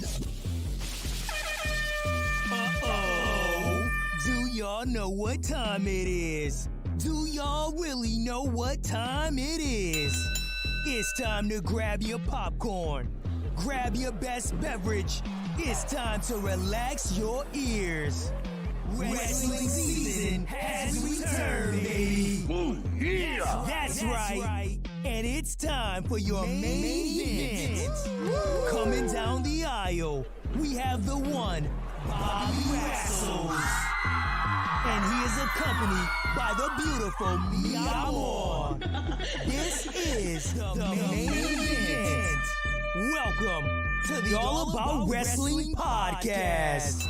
Do y'all know what time it is? Do y'all really know what time it is? It's time to grab your popcorn, grab your best beverage. It's time to relax your ears. Wrestling season has returned, baby. Oh, yeah. That's right. And it's time for your main event. Coming down the aisle, we have the one, Bobby Wrassles. And he is accompanied by the beautiful Amor. This is the main event. Welcome to the All About Wrestling podcast.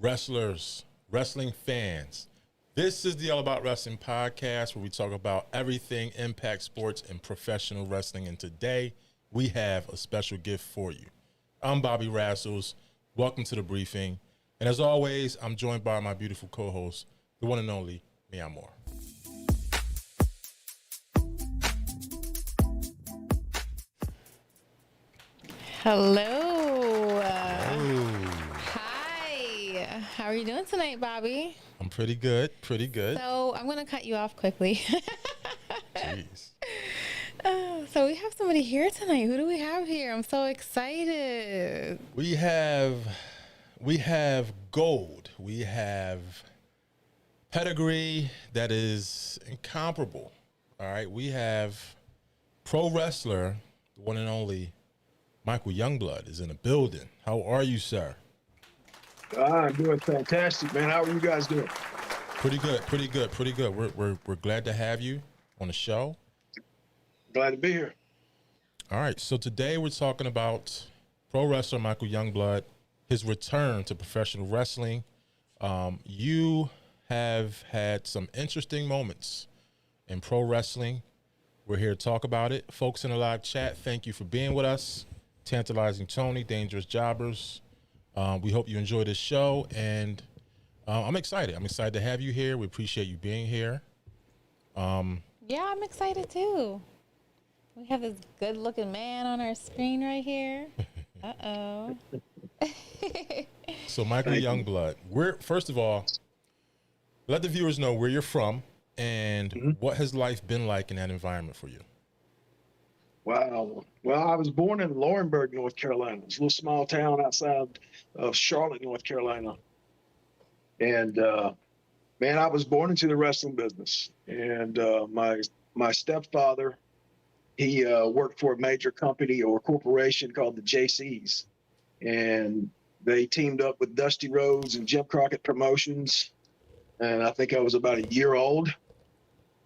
Wrestlers, wrestling fans, this is the All About Wrestling podcast where we talk about everything Impact Sports and professional wrestling. And today we have a special gift for you. I'm Bobby Wrassles. Welcome to the briefing. And as always, I'm joined by my beautiful co-host, the one and only Amor. Hello. Hi. How are you doing tonight, Bobby? I'm pretty good. So I'm going to cut you off quickly. Jeez. So we have somebody here tonight. Who do we have here? I'm so excited. We have gold. We have pedigree that is incomparable. All right. We have pro wrestler, the one and only Michael Youngblood is in the building. How are you, sir? I'm doing fantastic, man. How are you guys doing? Pretty good. We're glad to have you on the show. Glad to be here. All right, so today we're talking about pro wrestler Michael Youngblood, his return to professional wrestling. You have had some interesting moments in pro wrestling. We're here to talk about it. Folks in the live chat, thank you for being with us. Tantalizing Tony, Dangerous Jobbers. We hope you enjoy this show, and I'm excited. I'm excited to have you here. We appreciate you being here. Yeah, I'm excited too. We have this good-looking man on our screen right here. Uh-oh. So Michael Youngblood, first of all, let the viewers know where you're from and what has life been like in that environment for you. Wow. Well, I was born in Laurinburg, North Carolina. It's a little small town outside of Charlotte, North Carolina. And, man, I was born into the wrestling business. And my stepfather, he worked for a major company or corporation called the JCs. And they teamed up with Dusty Rhodes and Jim Crockett Promotions. And I think I was about a year old.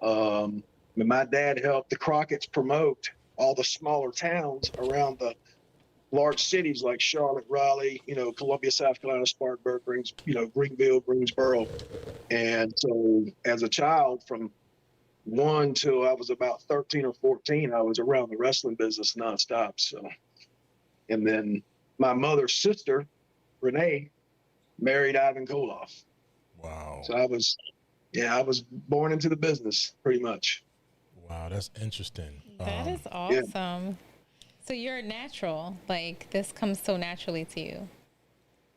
My dad helped the Crockett's promote all the smaller towns around the large cities like Charlotte, Raleigh, Columbia, South Carolina, Spartanburg, Greenville, Greensboro. And so as a child, from 1 till I was about 13 or 14, I was around the wrestling business nonstop. So, and then my mother's sister, Renee, married Ivan Koloff. Wow. So I was born into the business pretty much. Wow, that's interesting. That is awesome. Yeah. So you're a natural. Like, this comes so naturally to you.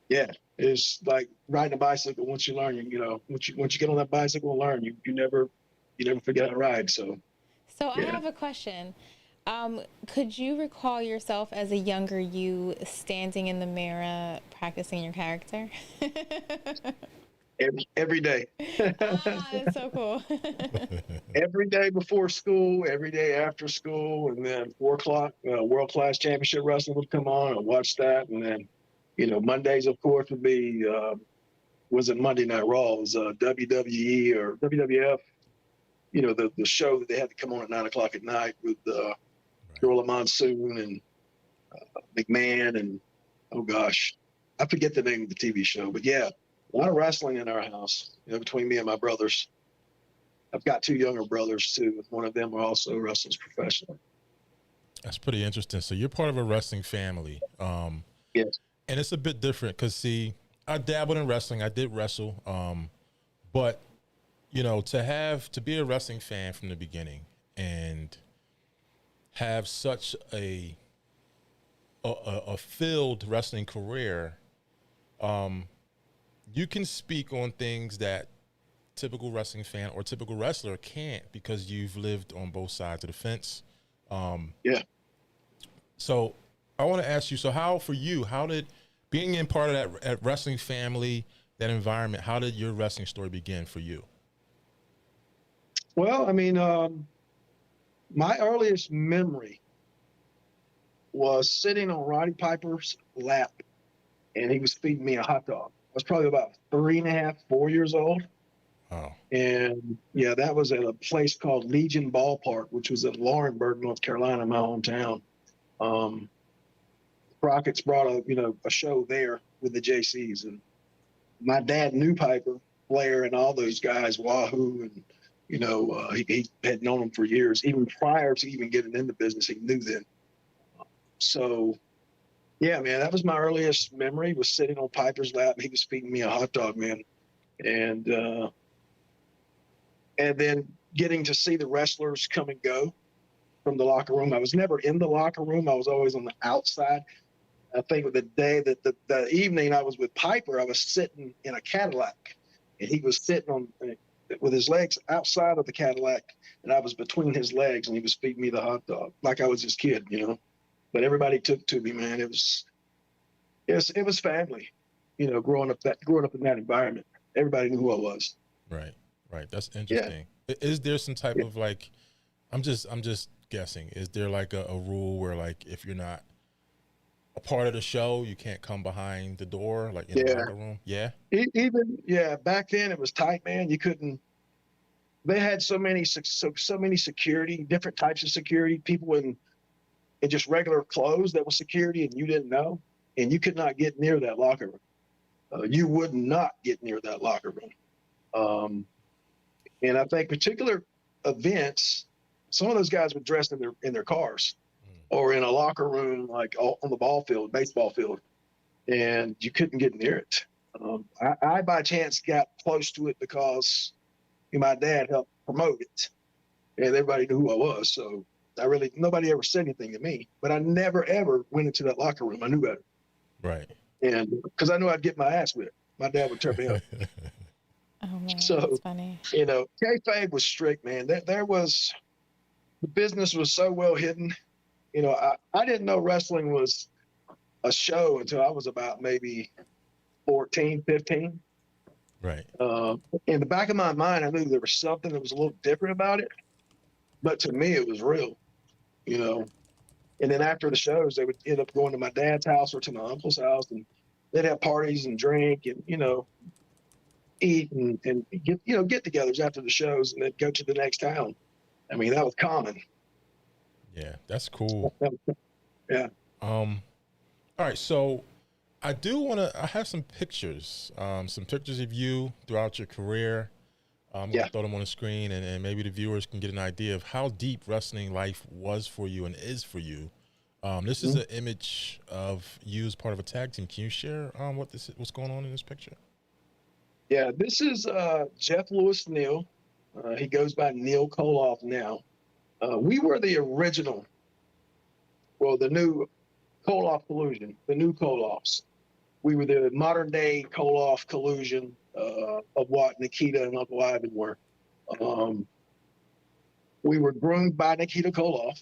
Yeah, it's like riding a bicycle. Once you learn, once you get on that bicycle and learn, you never forget how to ride. So yeah. I have a question. Could you recall yourself as a younger you standing in the mirror practicing your character? Every day. That's so cool. Every day before school, every day after school, and then 4 o'clock, World Class Championship Wrestling would come on. I'd watch that, and then, Mondays, of course, would be wasn't Monday Night Raw, it was WWE or WWF. The show that they had to come on at 9 o'clock at night with Gorilla Monsoon and McMahon and oh gosh, I forget the name of the TV show, but yeah. A lot of wrestling in our house, between me and my brothers. I've got 2 younger brothers, too. One of them also wrestles professionally. That's pretty interesting. So you're part of a wrestling family. Yes. And it's a bit different because, see, I dabbled in wrestling. I did wrestle. But you know, to be a wrestling fan from the beginning and have such a filled wrestling career, you can speak on things that typical wrestling fan or typical wrestler can't because you've lived on both sides of the fence. Yeah. So I want to ask you, so how did being in part of that wrestling family, that environment, how did your wrestling story begin for you? Well, I mean, my earliest memory was sitting on Roddy Piper's lap, and he was feeding me a hot dog. I was probably about 3.5, 4 years old. Oh, And yeah, that was at a place called Legion Ballpark, which was in Laurinburg, North Carolina, my hometown. Crockett's brought a show there with the JCs, and my dad knew Piper, Blair, and all those guys, Wahoo, and he had known them for years, even prior to even getting in the business. He knew them. So, yeah, man, that was my earliest memory, was sitting on Piper's lap. And he was feeding me a hot dog, man, and then getting to see the wrestlers come and go from the locker room. I was never in the locker room. I was always on the outside. I think the day that the evening I was with Piper, I was sitting in a Cadillac, and he was sitting with his legs outside of the Cadillac, and I was between his legs, and he was feeding me the hot dog like I was his kid, But everybody took to me, man. It was family, growing up in that environment. Everybody knew who I was. right. That's interesting. Yeah. Is there some type of like, I'm just guessing, is there like a rule where like if you're not a part of the show, you can't come behind the door, like in the locker room? Yeah. Back then it was tight, man. You couldn't. They had so many security, different types of security, people in just regular clothes that was security, and you didn't know, and you could not get near that locker room. You would not get near that locker room. And I think particular events, some of those guys were dressed in their cars or in a locker room, like on the ball field, baseball field, and you couldn't get near it. I by chance got close to it because my dad helped promote it, and everybody knew who I was. So nobody ever said anything to me, but I never ever went into that locker room. I knew better. Right. And because I knew I'd get my ass whipped. My dad would turn me up. Oh man, So, that's funny. kayfabe was strict, man. The business was so well hidden. I didn't know wrestling was a show until I was about maybe 14, 15. Right. In the back of my mind, I knew there was something that was a little different about it, but to me, it was real, And then after the shows, they would end up going to my dad's house or to my uncle's house, and they'd have parties and drink and, eat and get get-togethers after the shows, and then go to the next town. I mean, that was common. Yeah, that's cool. Yeah. All right, so I have some pictures of you throughout your career. I'm going to throw them on the screen, and maybe the viewers can get an idea of how deep wrestling life was for you and is for you. This is an image of you as part of a tag team. Can you share what's going on in this picture? Yeah, this is Jeff Lewis Neal. He goes by Neil Koloff now. We were the original, the new Koloff collusion, the new Koloffs. We were the modern day Koloff collusion of what Nikita and Uncle Ivan were. We were groomed by Nikita Koloff.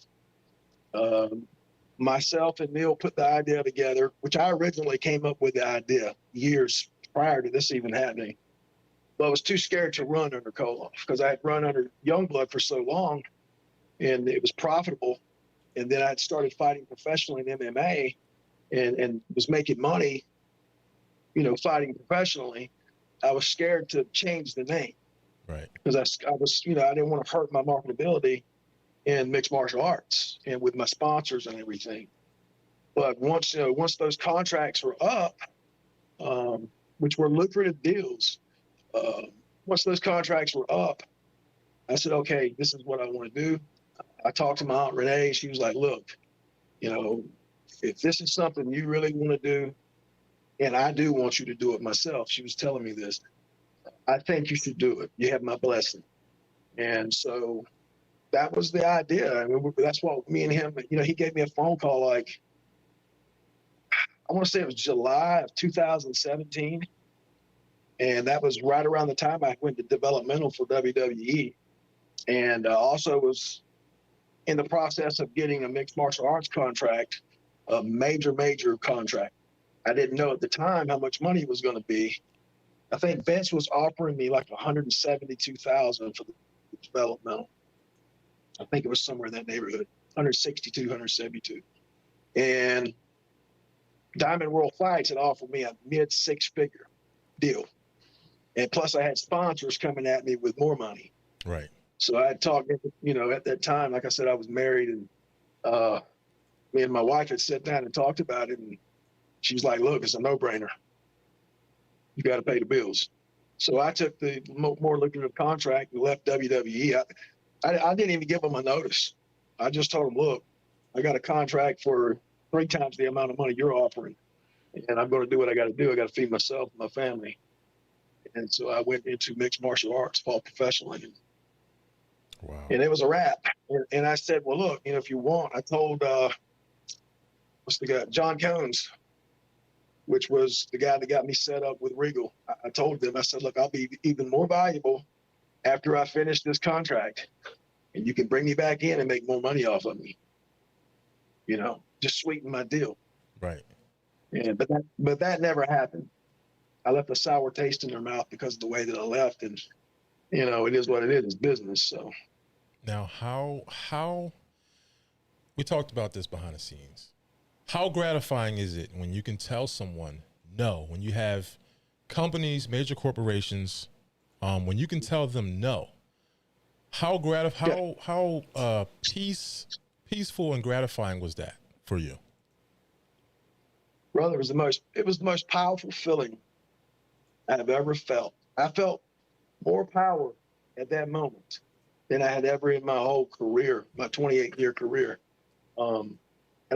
Myself and Neil put the idea together, which I originally came up with the idea years prior to this even happening. But I was too scared to run under Koloff because I had run under Youngblood for so long, and it was profitable. And then I had started fighting professionally in MMA and was making money, fighting professionally. I was scared to change the name. Right. Because I was, I didn't want to hurt my marketability in mixed martial arts and with my sponsors and everything. But once those contracts were up, which were lucrative deals, once those contracts were up, I said, okay, this is what I want to do. I talked to my Aunt Renee. She was like, look, if this is something you really want to do, and I do want you to do it myself, she was telling me this, I think you should do it. You have my blessing. And so that was the idea. I mean, that's what me and him, he gave me a phone call, like, I want to say it was July of 2017. And that was right around the time I went to developmental for WWE. And also was in the process of getting a mixed martial arts contract, a major contract. I didn't know at the time how much money it was going to be. I think Vince was offering me like $172,000 for the developmental. I think it was somewhere in that neighborhood, 162, 172. And Diamond World Fights had offered me a mid six-figure deal. And plus I had sponsors coming at me with more money. Right. So I had talked, at that time, like I said, I was married, and me and my wife had sat down and talked about it. And she was like, look, it's a no-brainer. You got to pay the bills. So I took the more lucrative contract and left WWE. I didn't even give them a notice. I just told them, look, I got a contract for 3 times the amount of money you're offering, and I'm going to do what I got to do. I got to feed myself and my family. And so I went into mixed martial arts, fought professionally. Wow. And it was a wrap. And I said, well, look, if you want, I told, what's the guy, John Cones, which was the guy that got me set up with Regal. I told them, I said, look, I'll be even more valuable after I finish this contract, and you can bring me back in and make more money off of me. Just sweeten my deal. Right. And but that never happened. I left a sour taste in their mouth because of the way that I left, and it is what it is. It's business. So now, how we talked about this behind the scenes. How gratifying is it when you can tell someone no, when you have companies, major corporations, when you can tell them no? How peaceful and gratifying was that for you? Brother, it was the most powerful feeling I've ever felt. I felt more power at that moment than I had ever in my whole career, my 28-year career. And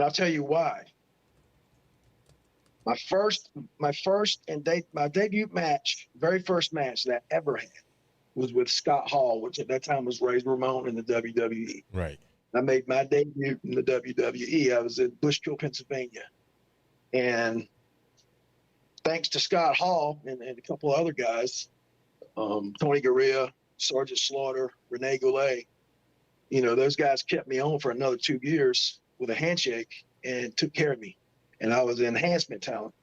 I'll tell you why. My debut match, very first match that I ever had, was with Scott Hall, which at that time was Razor Ramon in the WWE. Right. I made my debut in the WWE. I was in Bushkill, Pennsylvania. And thanks to Scott Hall and a couple of other guys, Tony Garea, Sergeant Slaughter, Rene Goulet, those guys kept me on for another 2 years with a handshake and took care of me. And I was enhancement talent.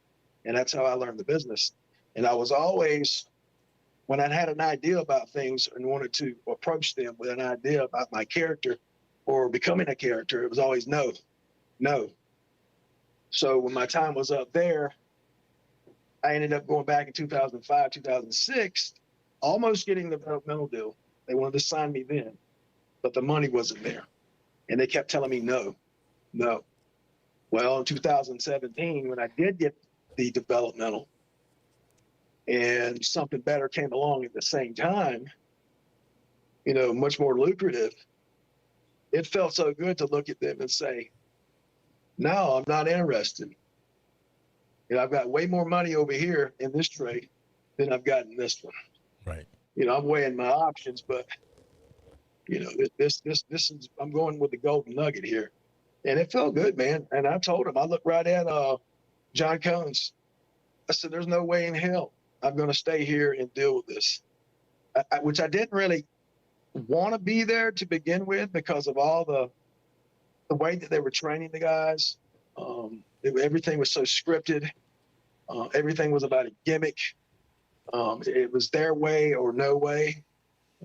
And that's how I learned the business. And I was always, when I had an idea about things and wanted to approach them with an idea about my character or becoming a character, it was always no. So when my time was up there, I ended up going back in 2005, 2006, almost getting the developmental deal. They wanted to sign me then, but the money wasn't there. And they kept telling me no. Well, in 2017, when I did get the developmental and something better came along at the same time, much more lucrative, it felt so good to look at them and say, no, I'm not interested. I've got way more money over here in this trade than I've got in this one. Right. I'm weighing my options, but this is, I'm going with the golden nugget here. And it felt good, man. And I told him, I looked right at John Cones. I said, there's no way in hell I'm going to stay here and deal with this, which I didn't really want to be there to begin with because of all the way that they were training the guys. Everything was so scripted. Everything was about a gimmick. It was their way or no way.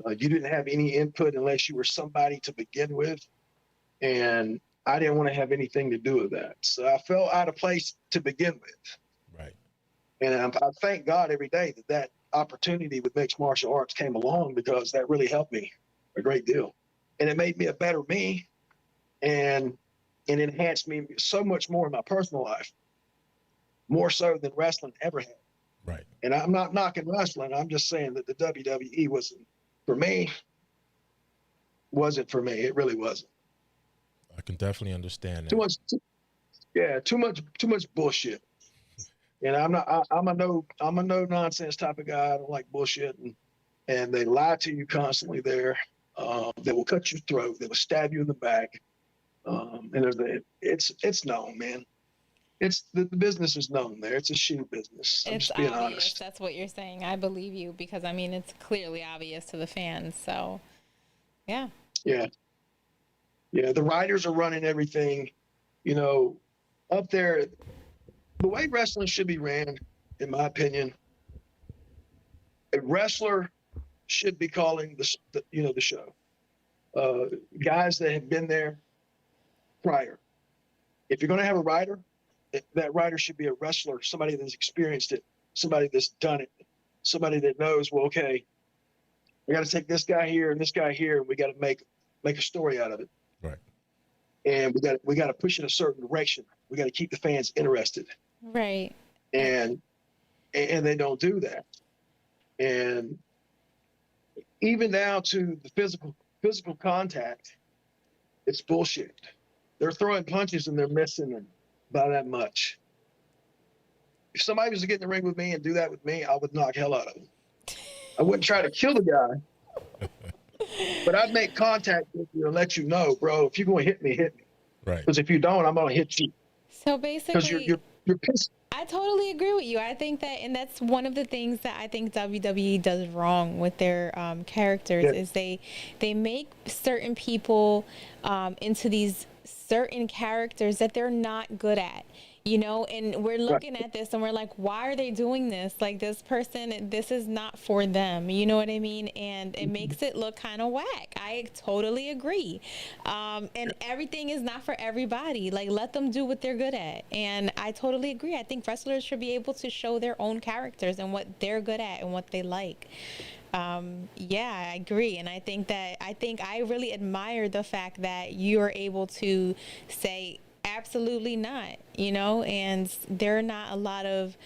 You didn't have any input unless you were somebody to begin with. And I didn't want to have anything to do with that. So I felt out of place to begin with. Right. And I thank God every day that opportunity with mixed martial arts came along, because that really helped me a great deal. And it made me a better me, and it enhanced me so much more in my personal life, more so than wrestling ever had. Right. And I'm not knocking wrestling. I'm just saying that the WWE wasn't for me. It really wasn't. I can definitely understand that. Too much bullshit. And I'm a no nonsense type of guy. I don't like bullshit, and they lie to you constantly there. They will cut your throat. They will stab you in the back. And it's known, man. It's the business is known there. It's a shoe business. I'm It's just being obvious. honest. That's what you're saying. I believe you because I mean it's clearly obvious to the fans. So, yeah. Yeah. Yeah. The writers are running everything, you know, up there. The way wrestling should be ran, in my opinion, a wrestler should be calling the show. Guys that have been there prior. If you're going to have a writer, that writer should be a wrestler, somebody that's experienced it, somebody that's done it, somebody that knows, well, okay, we got to take this guy here and this guy here, and we got to make a story out of it. Right. And we got to push in a certain direction. We got to keep the fans interested. Right. And they don't do that. And even down to the physical contact, it's bullshit. They're throwing punches and they're missing them by that much. If somebody was to get in the ring with me and do that with me, I would knock hell out of them. I wouldn't try to kill the guy, but I'd make contact with you and let you know, bro, if you're going to hit me, hit me. Right. Because if you don't, I'm going to hit you. So Because basically, you're pissed. I totally agree with you. I think that, and that's one of the things that I think WWE does wrong with their characters is they make certain people into these certain characters that they're not good at, you know, and we're looking at this and we're like, why are they doing this? Like this person, this is not for them. You know what I mean? And it makes it look kind of whack. I totally agree. And everything is not for everybody. Like let them do what they're good at. And I totally agree. I think wrestlers should be able to show their own characters and what they're good at and what they like. Yeah, I agree. And I think I really admire the fact that you're able to say, absolutely not, you know, and there are not a lot of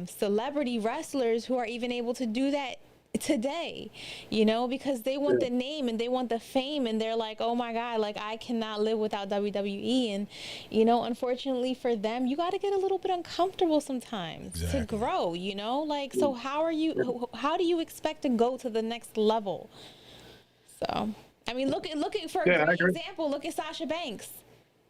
celebrity wrestlers who are even able to do that today, you know, because they want the name and they want the fame and they're like, oh my God, like I cannot live without WWE. And, you know, unfortunately for them, you got to get a little bit uncomfortable sometimes to grow, you know, like, so how do you expect to go to the next level? So, I mean, look at for a great example, look at Sasha Banks.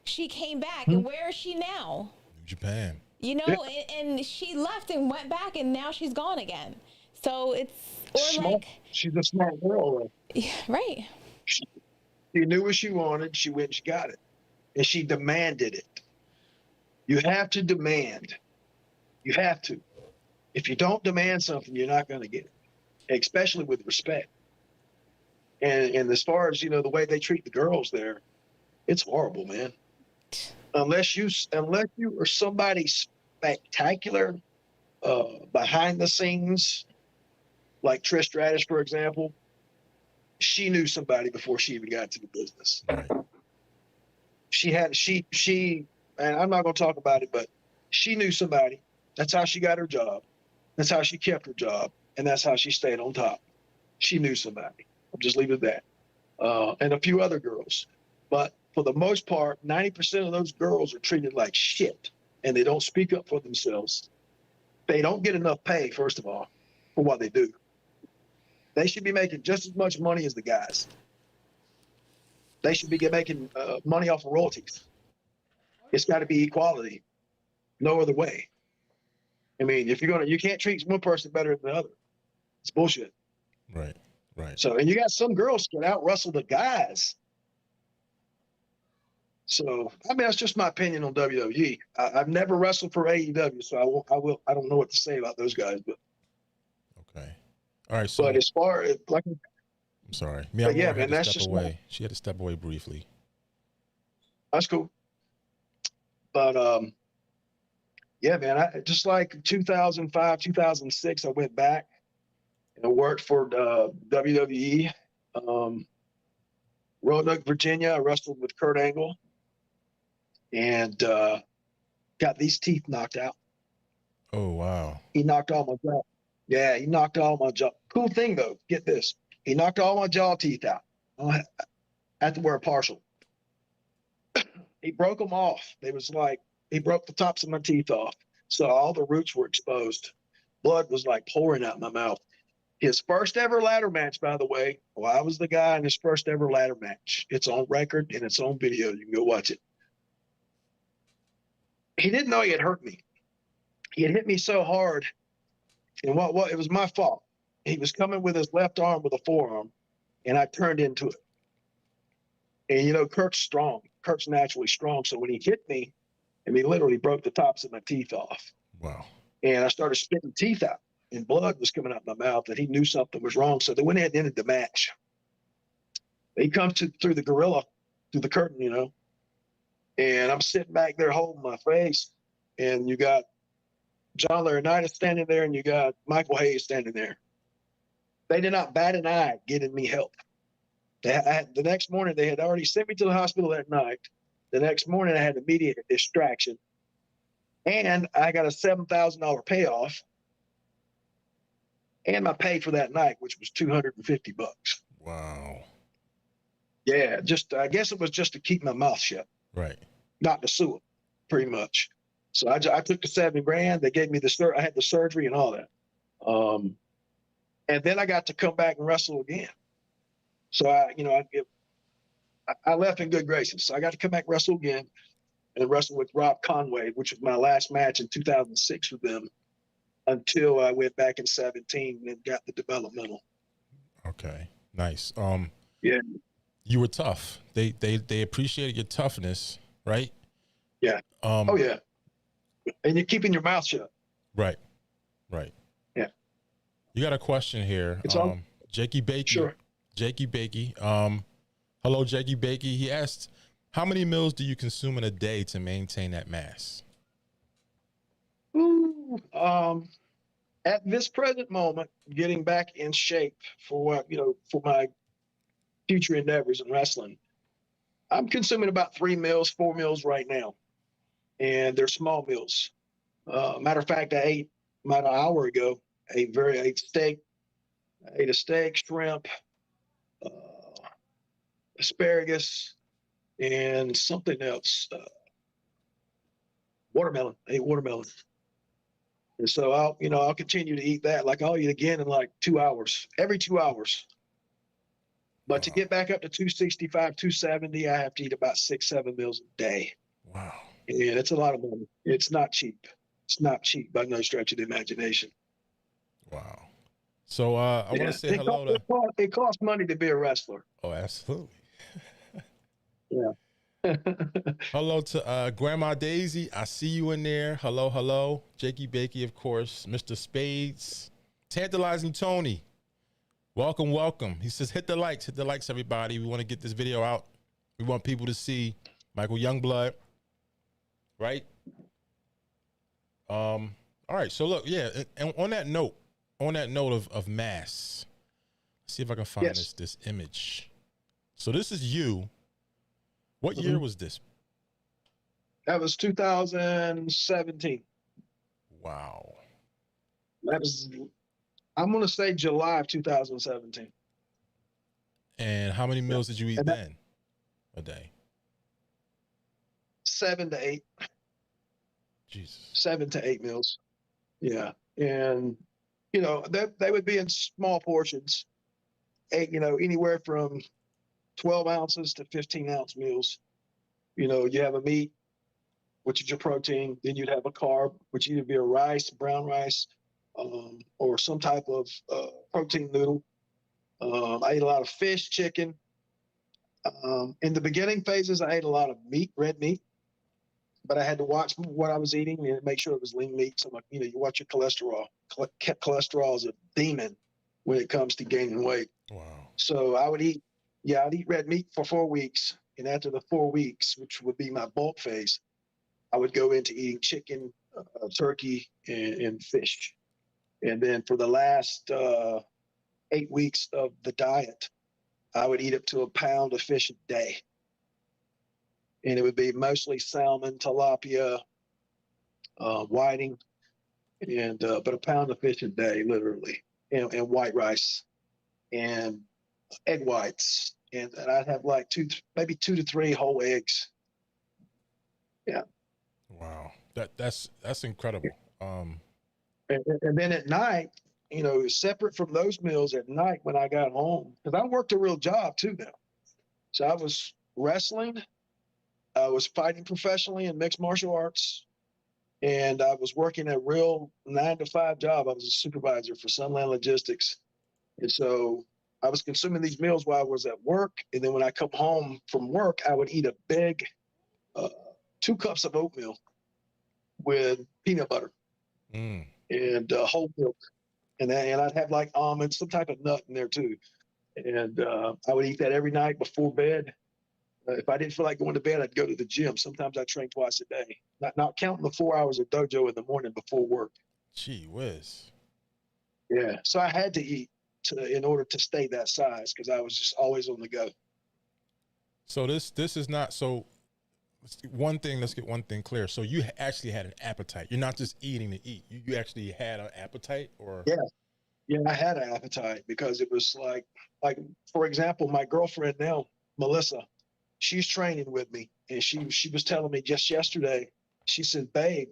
She came back and where is she now? Japan. You know, and she left and went back and now she's gone again. So it's she's a smart girl. Yeah, right. She knew what she wanted. She went and she got it. And she demanded it. You have to demand. You have to. If you don't demand something, you're not going to get it, especially with respect. And as far as, you know, the way they treat the girls there, it's horrible, man. Unless you are somebody spectacular behind the scenes, like Trish Stratus, for example, she knew somebody before she even got into the business. Right. She and I'm not going to talk about it, but she knew somebody. That's how she got her job. That's how she kept her job. And that's how she stayed on top. She knew somebody. I'll just leave it at that. And a few other girls. But for the most part, 90% of those girls are treated like shit. And they don't speak up for themselves. They don't get enough pay, first of all, for what they do. They should be making just as much money as the guys. They should be making money off of royalties. It's got to be equality. No other way. I mean, if you can't treat one person better than the other. It's bullshit. Right. Right. So, and you got some girls can out wrestle the guys. So, I mean, that's just my opinion on WWE. I've never wrestled for AEW, so I don't know what to say about those guys, but. Okay. All right. So, but as far as like, I'm sorry. Yeah, man, that's step just away. She had to step away briefly. That's cool. But yeah, man, I just like 2005, 2006, I went back and I worked for WWE. Roanoke, Virginia. I wrestled with Kurt Angle and got these teeth knocked out. Oh, wow. He knocked all my jaw. Yeah, he knocked all my jaw. Cool thing, though. Get this. He knocked all my jaw teeth out. I had to wear a partial. He broke them off. They was like, he broke the tops of my teeth off. So all the roots were exposed. Blood was like pouring out my mouth. His first ever ladder match, by the way. Well, I was the guy in his first ever ladder match. It's on record and it's on video. You can go watch it. He didn't know he had hurt me. He had hit me so hard. And what it was my fault. He was coming with his left arm with a forearm, and I turned into it. And, you know, Kirk's strong. Kirk's naturally strong. So when he hit me, and he literally broke the tops of my teeth off. Wow. And I started spitting teeth out, and blood was coming out my mouth, and he knew something was wrong. So they went ahead and ended the match. He comes through the gorilla, through the curtain, you know, and I'm sitting back there holding my face, and you got John Laurinaitis standing there, and you got Michael Hayes standing there. They did not bat an eye getting me help. The next morning, they had already sent me to the hospital that night. The next morning, I had immediate extraction. And I got a $7,000 payoff. And my pay for that night, which was $250. Wow. Yeah, I guess it was just to keep my mouth shut. Right. Not to sue them, pretty much. So I took the $7,000. They gave me I had the surgery and all that. And then I got to come back and wrestle again. So I left in good graces. So I got to come back and wrestle again and wrestle with Rob Conway, which was my last match in 2006 with them until I went back in 2017 and got the developmental. Okay. Nice. Yeah. You were tough. They appreciated your toughness, right? Yeah. Oh yeah. And you're keeping your mouth shut. Right. Right. Yeah. You got a question here. It's on. Jakey Bakey. Sure. Jakey Bakey. Hello, Jakey Bakey. He asked, how many meals do you consume in a day to maintain that mass? Ooh, at this present moment, getting back in shape for for my future endeavors in wrestling, I'm consuming about 3 meals, 4 meals right now. And they're small meals. Matter of fact, I ate about an hour ago, I ate a steak, shrimp, asparagus, and something else. Watermelon. I ate watermelon. And so I'll continue to eat that. Like I'll eat again in like 2 hours, every 2 hours. But to get back up to 265, 270, I have to eat about 6-7 meals a day. Wow. And it's a lot of money. It's not cheap. It's not cheap by no stretch of the imagination. Wow. So I want to say hello to. It costs money to be a wrestler. Oh, absolutely. Yeah. Hello to Grandma Daisy. I see you in there. Hello, hello. Jakey Bakey, of course. Mr. Spades. Tantalizing Tony. Welcome, welcome. He says, hit the likes, everybody. We want to get this video out. We want people to see Michael Youngblood. Right? All right. So look, yeah, and on that note of mass, let's see if I can find this image. So this is you. What year was this? That was 2017. Wow. That was, I'm going to say July of 2017. And how many meals did you eat then a day? 7 to 8. Jesus. 7 to 8 meals. Yeah. And, they would be in small portions. Anywhere from 12 ounces to 15-ounce meals. You have a meat, which is your protein. Then you'd have a carb, which either be a rice, brown rice, or some type of protein noodle. I ate a lot of fish, chicken. In the beginning phases, I ate a lot of meat, red meat, but I had to watch what I was eating and make sure it was lean meat. So, you watch your cholesterol. Cholesterol is a demon when it comes to gaining weight. Wow. So I'd eat red meat for 4 weeks. And after the 4 weeks, which would be my bulk phase, I would go into eating chicken, turkey, and fish. And then for the last 8 weeks of the diet, I would eat up to a pound of fish a day. And it would be mostly salmon, tilapia, whiting, and but a pound of fish a day, literally, and white rice, and egg whites, and I'd have like maybe 2 to 3 whole eggs. Yeah. Wow. That's incredible. And then at night, separate from those meals at night when I got home, because I worked a real job too now. So I was wrestling, I was fighting professionally in mixed martial arts, and I was working a real 9-to-5 job. I was a supervisor for Sunland Logistics. And so I was consuming these meals while I was at work. And then when I come home from work, I would eat a big 2 cups of oatmeal with peanut butter and whole milk. And I'd have like almonds, some type of nut in there too. And I would eat that every night before bed. If I didn't feel like going to bed, I'd go to the gym. Sometimes I train twice a day, not counting the 4 hours of dojo in the morning before work. Gee whiz. Yeah. So I had to eat in order to stay that size, because I was just always on the go. So this is not, so let's get one thing clear. So you actually had an appetite. You're not just eating to eat. You actually had an appetite, or? Yeah, I had an appetite, because it was like, for example, my girlfriend now, Melissa, she's training with me, and she was telling me just yesterday, she said, babe,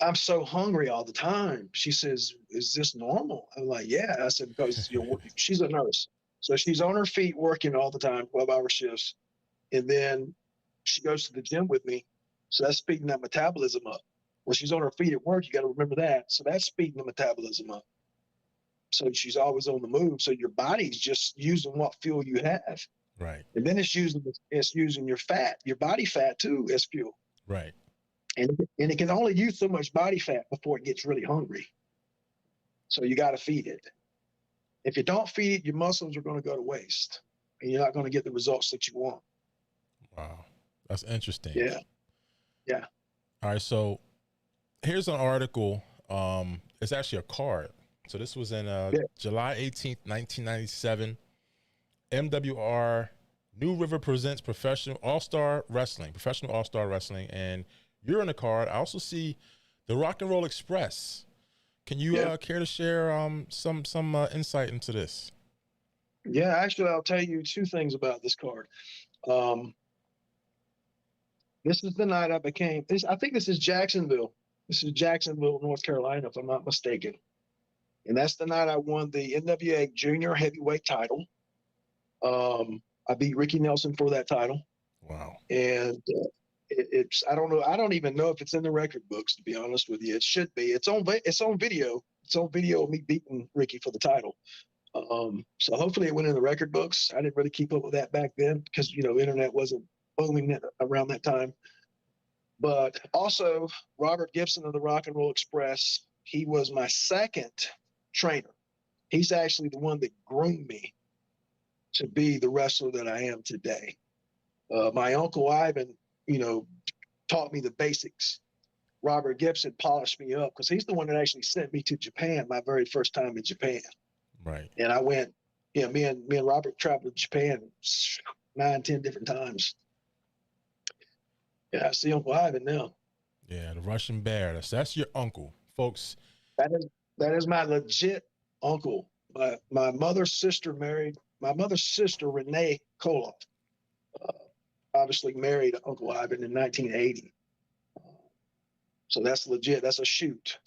I'm so hungry all the time. She says, is this normal? I'm like, yeah. I said, because she's a nurse. So she's on her feet working all the time, 12-hour shifts. And then she goes to the gym with me. So that's speeding that metabolism up. When she's on her feet at work, you got to remember that. So that's speeding the metabolism up. So she's always on the move. So your body's just using what fuel you have. Right. And then it's using your fat, your body fat too, as fuel. Right. And it can only use so much body fat before it gets really hungry. So you got to feed it. If you don't feed it, your muscles are going to go to waste, and you're not going to get the results that you want. Wow. That's interesting. Yeah. Yeah. All right. So here's an article. It's actually a card. So this was in July 18th, 1997. MWR New River presents Professional All-Star Wrestling, and you're on the card. I also see the Rock and Roll Express. Can you care to share some insight into this? Yeah, actually, I'll tell you 2 things about this card. This is the night I became. I think this is Jacksonville. This is Jacksonville, North Carolina, if I'm not mistaken. And that's the night I won the NWA Junior Heavyweight title. I beat Ricky Nelson for that title. Wow. And it's I don't know. I don't even know if it's in the record books, to be honest with you. It should be. It's on video. It's on video of me beating Ricky for the title. So hopefully it went in the record books. I didn't really keep up with that back then, because internet wasn't booming around that time. But also Robert Gibson of the Rock and Roll Express, he was my second trainer. He's actually the one that groomed me to be the wrestler that I am today. My Uncle Ivan, taught me the basics. Robert Gibson polished me up, because he's the one that actually sent me to Japan my very first time in Japan. Right. And I went, me and Robert traveled to Japan 9, 10 different times. Yeah, I see Uncle Ivan now. Yeah, the Russian Bear. That's your uncle, folks. That is my legit uncle. My mother's sister Renee Koloff, obviously married Uncle Ivan in 1980. So that's legit. That's a shoot.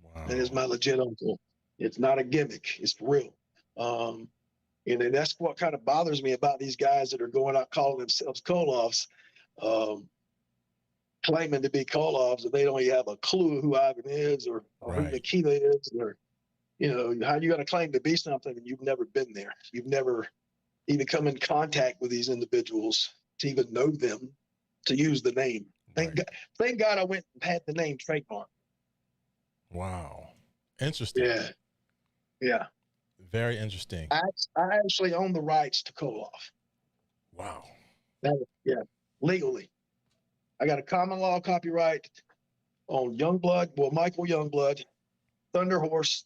Wow. That is my legit uncle. It's not a gimmick. It's real. And then that's what kind of bothers me about these guys that are going out calling themselves Koloffs, claiming to be Koloffs, and they don't even have a clue who Ivan is or who Nikita is, or how you got to claim to be something and you've never been there. You've never even come in contact with these individuals to even know them, to use the name. Thank God I went and had the name trademarked. Wow. Interesting. Yeah. Yeah. Very interesting. I actually own the rights to Koloff. Wow. Legally. I got a common law copyright on Michael Youngblood, Thunder Horse,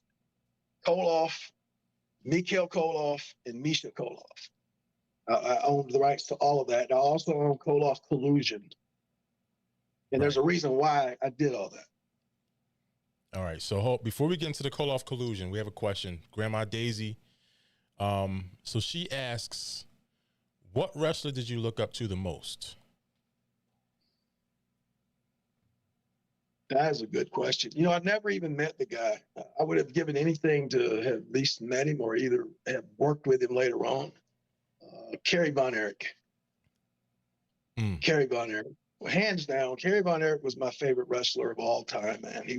Koloff, Mikhail Koloff, and Misha Koloff. I own the rights to all of that. I also own Koloff Collusion. And there's a reason why I did all that. All right. So before we get into the Koloff Collusion, we have a question. Grandma Daisy. So she asks, what wrestler did you look up to the most? That is a good question. I never even met the guy. I would have given anything to have at least met him or either have worked with him later on. Kerry Von Erich. Kerry Von Erich. Well, hands down, Kerry Von Erich was my favorite wrestler of all time, man. He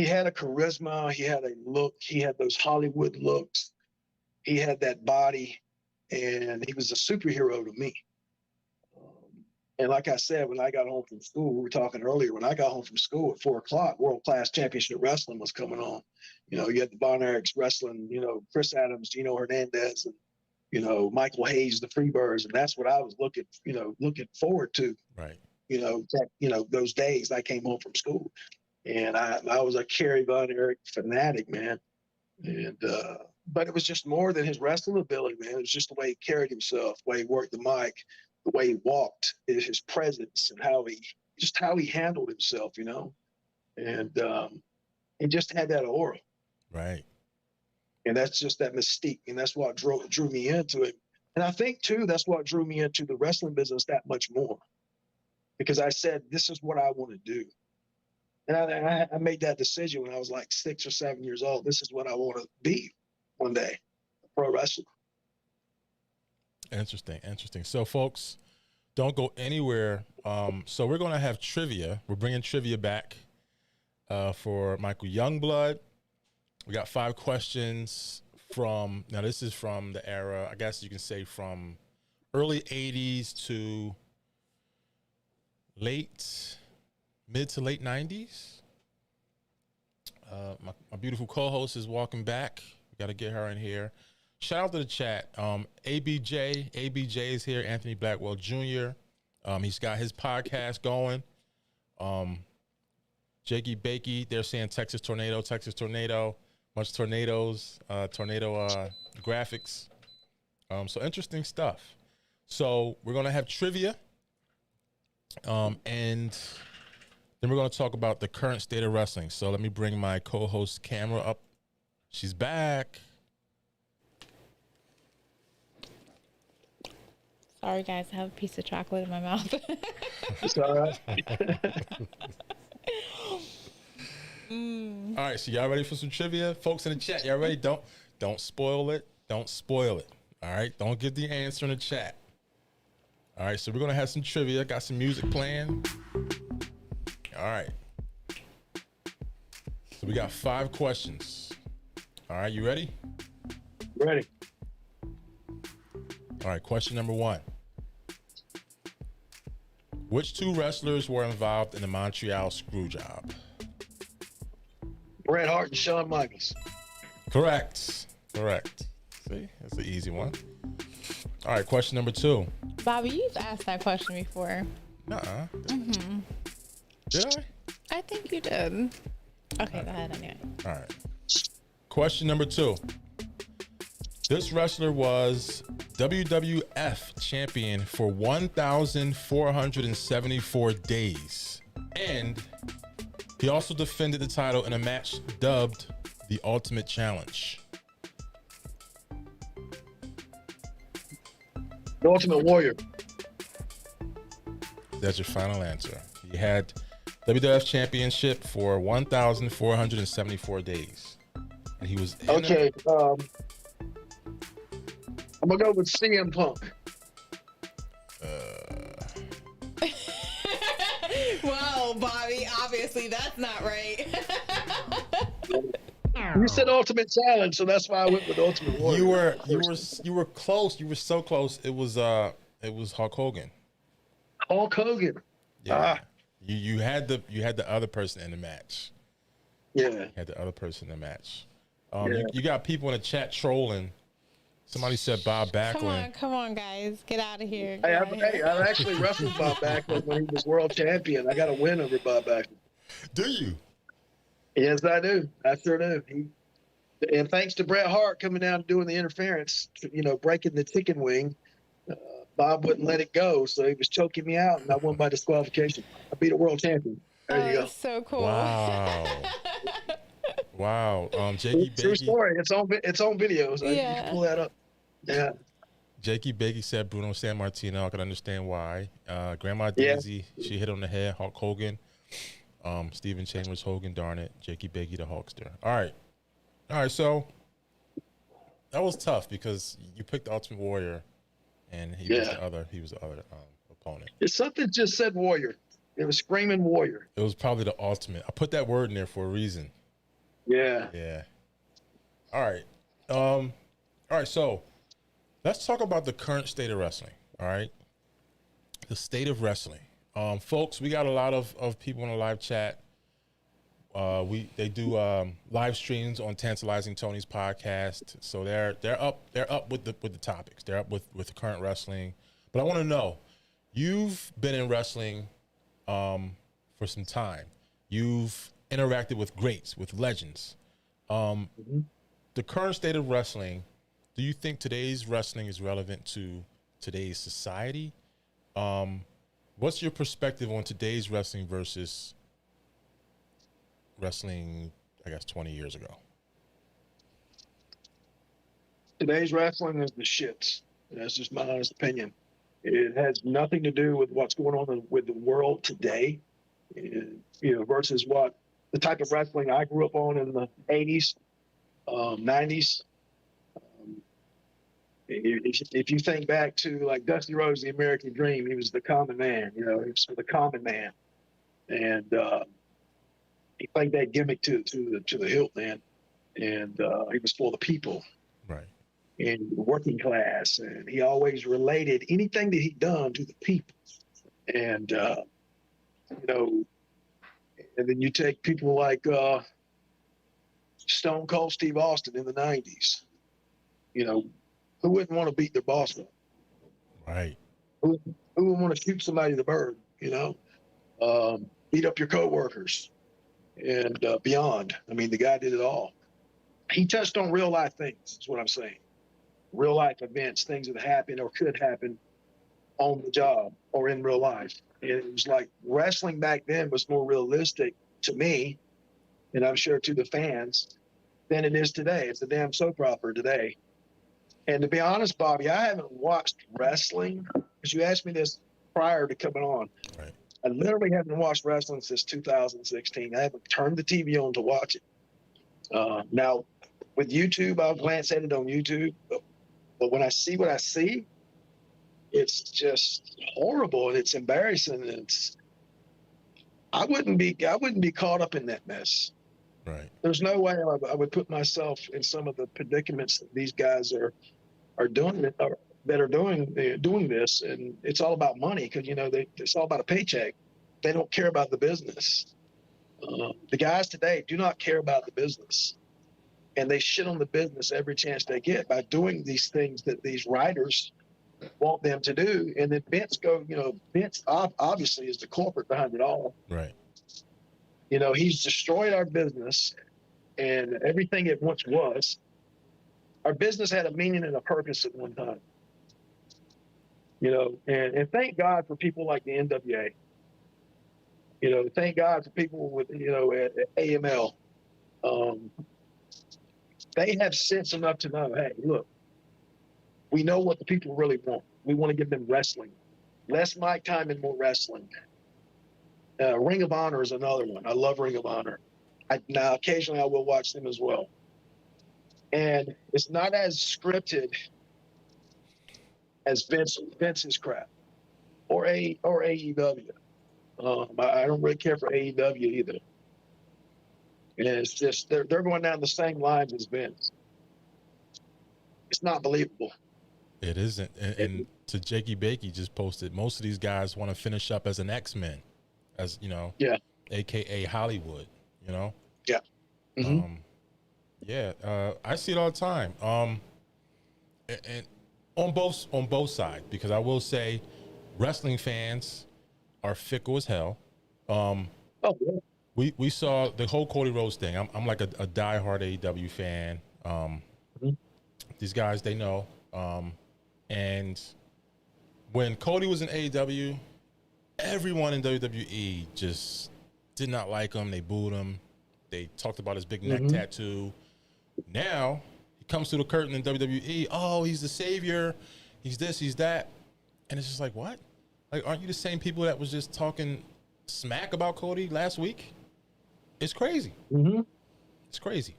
had a charisma, he had a look, he had those Hollywood looks, he had that body, and he was a superhero to me. And like I said, when I got home from school, we were talking earlier, when I got home from school at 4:00, World Class Championship Wrestling was coming on. You had the Von Erichs wrestling, Chris Adams, Gino Hernandez, and, Michael Hayes, the Freebirds. And that's what I was looking forward to. Right. Those days I came home from school. And I was a Kerry Von Erich fanatic, man. And, but it was just more than his wrestling ability, man. It was just the way he carried himself, the way he worked the mic, the way he walked, his presence, and how he handled himself, and he just had that aura. Right. And that's just that mystique, and that's what drew me into it. And I think too, that's what drew me into the wrestling business that much more, because I said, this is what I want to do. And I made that decision when I was like 6 or 7 years old. This is what I want to be one day, a pro wrestler. Interesting. So, folks, don't go anywhere. So we're going to have trivia. We're bringing trivia back for Michael Youngblood. We got 5 questions now this is from the era, I guess you can say from early 80s to mid to late 90s. My beautiful co-host is walking back. We got to get her in here. Shout out to the chat. ABJ is here. Anthony Blackwell Jr. He's got his podcast going. Jakey Bakey, they're saying Texas Tornado. Bunch of tornadoes, tornado graphics. So interesting stuff. So we're going to have trivia. And then we're going to talk about the current state of wrestling. So let me bring my co-host camera up. She's back. Sorry, guys. I have a piece of chocolate in my mouth. It's all right. All right, so y'all ready for some trivia? Folks in the chat, y'all ready? Don't spoil it. Don't spoil it. All right? Don't give the answer in the chat. All right, so we're going to have some trivia. Got some music playing. All right. So we got 5 questions. All right, you ready? Ready. All right, question number 1. Which 2 wrestlers were involved in the Montreal Screwjob? Bret Hart and Shawn Michaels. Correct. See, that's an easy one. All right, question number 2. Bobby, you've asked that question before. Nuh-uh. Did I? I think you did. Okay, go ahead anyway. All right. Question number 2. This wrestler was WWF champion for 1,474 days. And he also defended the title in a match dubbed the Ultimate Challenge. The Ultimate Warrior. That's your final answer. He had WWF championship for 1,474 days. And he was okay. I'm going to go with CM Punk. Well, Bobby, obviously that's not right. You said Ultimate Challenge, so that's why I went with Ultimate Warrior. You were close. You were so close. It was Hulk Hogan. Hulk Hogan. Yeah. You had the other person in the match. Yeah. You had the other person in the match. Yeah. You got people in the chat trolling. Somebody said Bob Backlund. Come on, guys, get out of here. Hey, I actually wrestled Bob Backlund when he was world champion. I got a win over Bob Backlund. Do you? Yes, I do. I sure do. And thanks to Bret Hart coming down and doing the interference, breaking the chicken wing, Bob wouldn't let it go, so he was choking me out, and I won by disqualification. I beat a world champion. There you go. That's so cool. Wow. Wow. Jakey True Bakey. story. It's on video, so you can pull that up. Yeah. Jakey Bakey said Bruno Sammartino. I can understand why. Grandma Daisy, she hit on the head. Hulk Hogan. Stephen Chambers, Hogan Darnett, Jakey Bakey, the Hulkster. All right. So that was tough because you picked the Ultimate Warrior, and he was the other opponent. It's something just said Warrior. It was screaming Warrior. It was probably the ultimate. I put that word in there for a reason. Yeah. Yeah. All right. So let's talk about the current state of wrestling. All right. The state of wrestling. Folks, we got a lot of people in the live chat. They do live streams on Tantalizing Tony's podcast. So they're up with the topics. They're up with the current wrestling. But I want to know, you've been in wrestling for some time. You've interacted with greats, with legends. The current state of wrestling, do you think today's wrestling is relevant to today's society? What's your perspective on today's wrestling versus wrestling, I guess, 20 years ago? Today's wrestling is the shits. That's just my honest opinion. It has nothing to do with what's going on with the world today, versus what the type of wrestling I grew up on in the 80s, 90s. If you think back to like Dusty Rhodes, the American Dream, he was the common man. He was the common man, and he played that gimmick to the hilt, man. And he was for the people, right? And working class, and he always related anything that he'd done to the people. And and then you take people like Stone Cold Steve Austin in the 90s. Who wouldn't want to beat their boss up? Right. Who would want to shoot somebody in the bird? Beat up your coworkers and beyond. I mean, the guy did it all. He touched on real life things, is what I'm saying. Real life events, things that happened or could happen on the job or in real life. And it was like wrestling back then was more realistic to me, and I'm sure to the fans, than it is today. It's a damn soap opera today. And to be honest, Bobby, I haven't watched wrestling, because you asked me this prior to coming on. Right. I literally haven't watched wrestling since 2016. I haven't turned the TV on to watch it. Now, with YouTube, I'll glance at it on YouTube. But when I see what I see, it's just horrible and it's embarrassing. And I wouldn't be caught up in that mess. Right. There's no way I would put myself in some of the predicaments that these guys are doing it, or that are doing this. And it's all about money, because it's all about a paycheck. They don't care about the business. The guys today do not care about the business, and they shit on the business every chance they get by doing these things that these writers want them to do. And then Vince obviously is the culprit behind it all. Right. He's destroyed our business and everything it once was. Our business had a meaning and a purpose at one time. And thank God for people like the NWA. Thank God for people with, at AML. They have sense enough to know, hey, look, we know what the people really want. We want to give them wrestling. Less mic time and more wrestling. Ring of Honor is another one. I love Ring of Honor. Now, occasionally I will watch them as well. And it's not as scripted as Vince's crap or AEW. I don't really care for AEW either. And it's just they're going down the same lines as Vince. It's not believable. It isn't. And to Jakey Bakey just posted, most of these guys want to finish up as an X-Men, as yeah, AKA Hollywood. Yeah. Mm-hmm. I see it all the time. And on both sides, because I will say, wrestling fans are fickle as hell. Yeah. We saw the whole Cody Rhodes thing. I'm like a diehard AEW fan. These guys, they know. And when Cody was in AEW, everyone in WWE just did not like him. They booed him. They talked about his big neck tattoo. Now he comes through the curtain in WWE. Oh, he's the savior. He's this, he's that. And it's just like, what? Like, aren't you the same people that was just talking smack about Cody last week. It's crazy. Mm-hmm. It's crazy.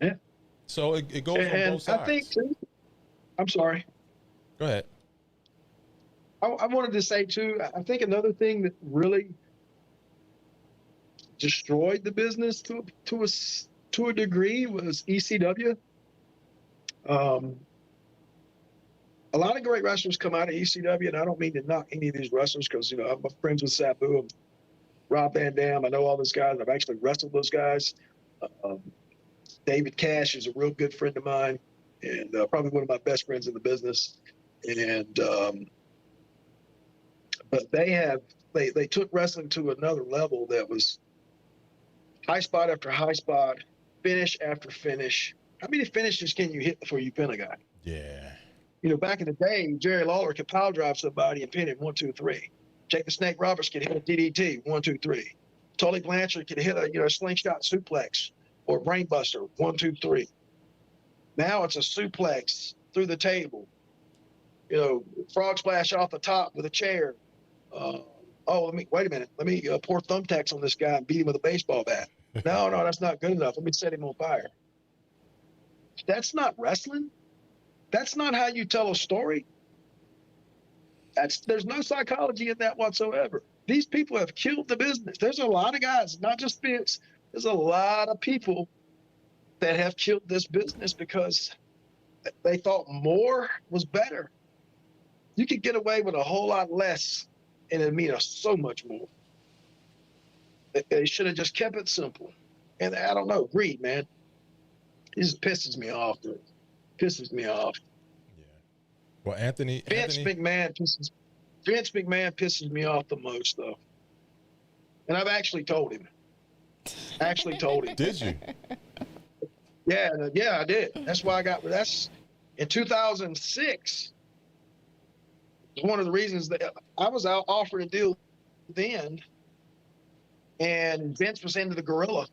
Yeah. So it goes on both sides. I think too, I'm sorry. Go ahead. I wanted to say too, I think another thing that really destroyed the business to a degree was ECW. A lot of great wrestlers come out of ECW, and I don't mean to knock any of these wrestlers because, I'm friends with Sabu and Rob Van Dam. I know all those guys. I've actually wrestled those guys. David Cash is a real good friend of mine and probably one of my best friends in the business. And but they took wrestling to another level that was high spot after high spot, finish after finish. How many finishes can you hit before you pin a guy? Yeah. Back in the day, Jerry Lawler could pile drive somebody and pin him 1, 2, 3. Jake the Snake Roberts could hit a DDT 1, 2, 3. Tully Blanchard could hit a slingshot suplex or brainbuster 1, 2, 3. Now it's a suplex through the table. Frog splash off the top with a chair. Wait a minute. Let me pour thumbtacks on this guy and beat him with a baseball bat. No, that's not good enough. Let me set him on fire. That's not wrestling. That's not how you tell a story. There's no psychology in that whatsoever. These people have killed the business. There's a lot of guys, not just Vince. There's a lot of people that have killed this business because they thought more was better. You could get away with a whole lot less and it'd mean so much more. They should have just kept it simple. And I don't know, greed, man. It just pisses me off, dude. Pisses me off. Yeah. Well, Vince McMahon pisses me off the most, though. And I've actually told him. Did you? Yeah, I did. That's why that's in 2006. One of the reasons that I was out offering a deal then, and Vince was into the gorilla.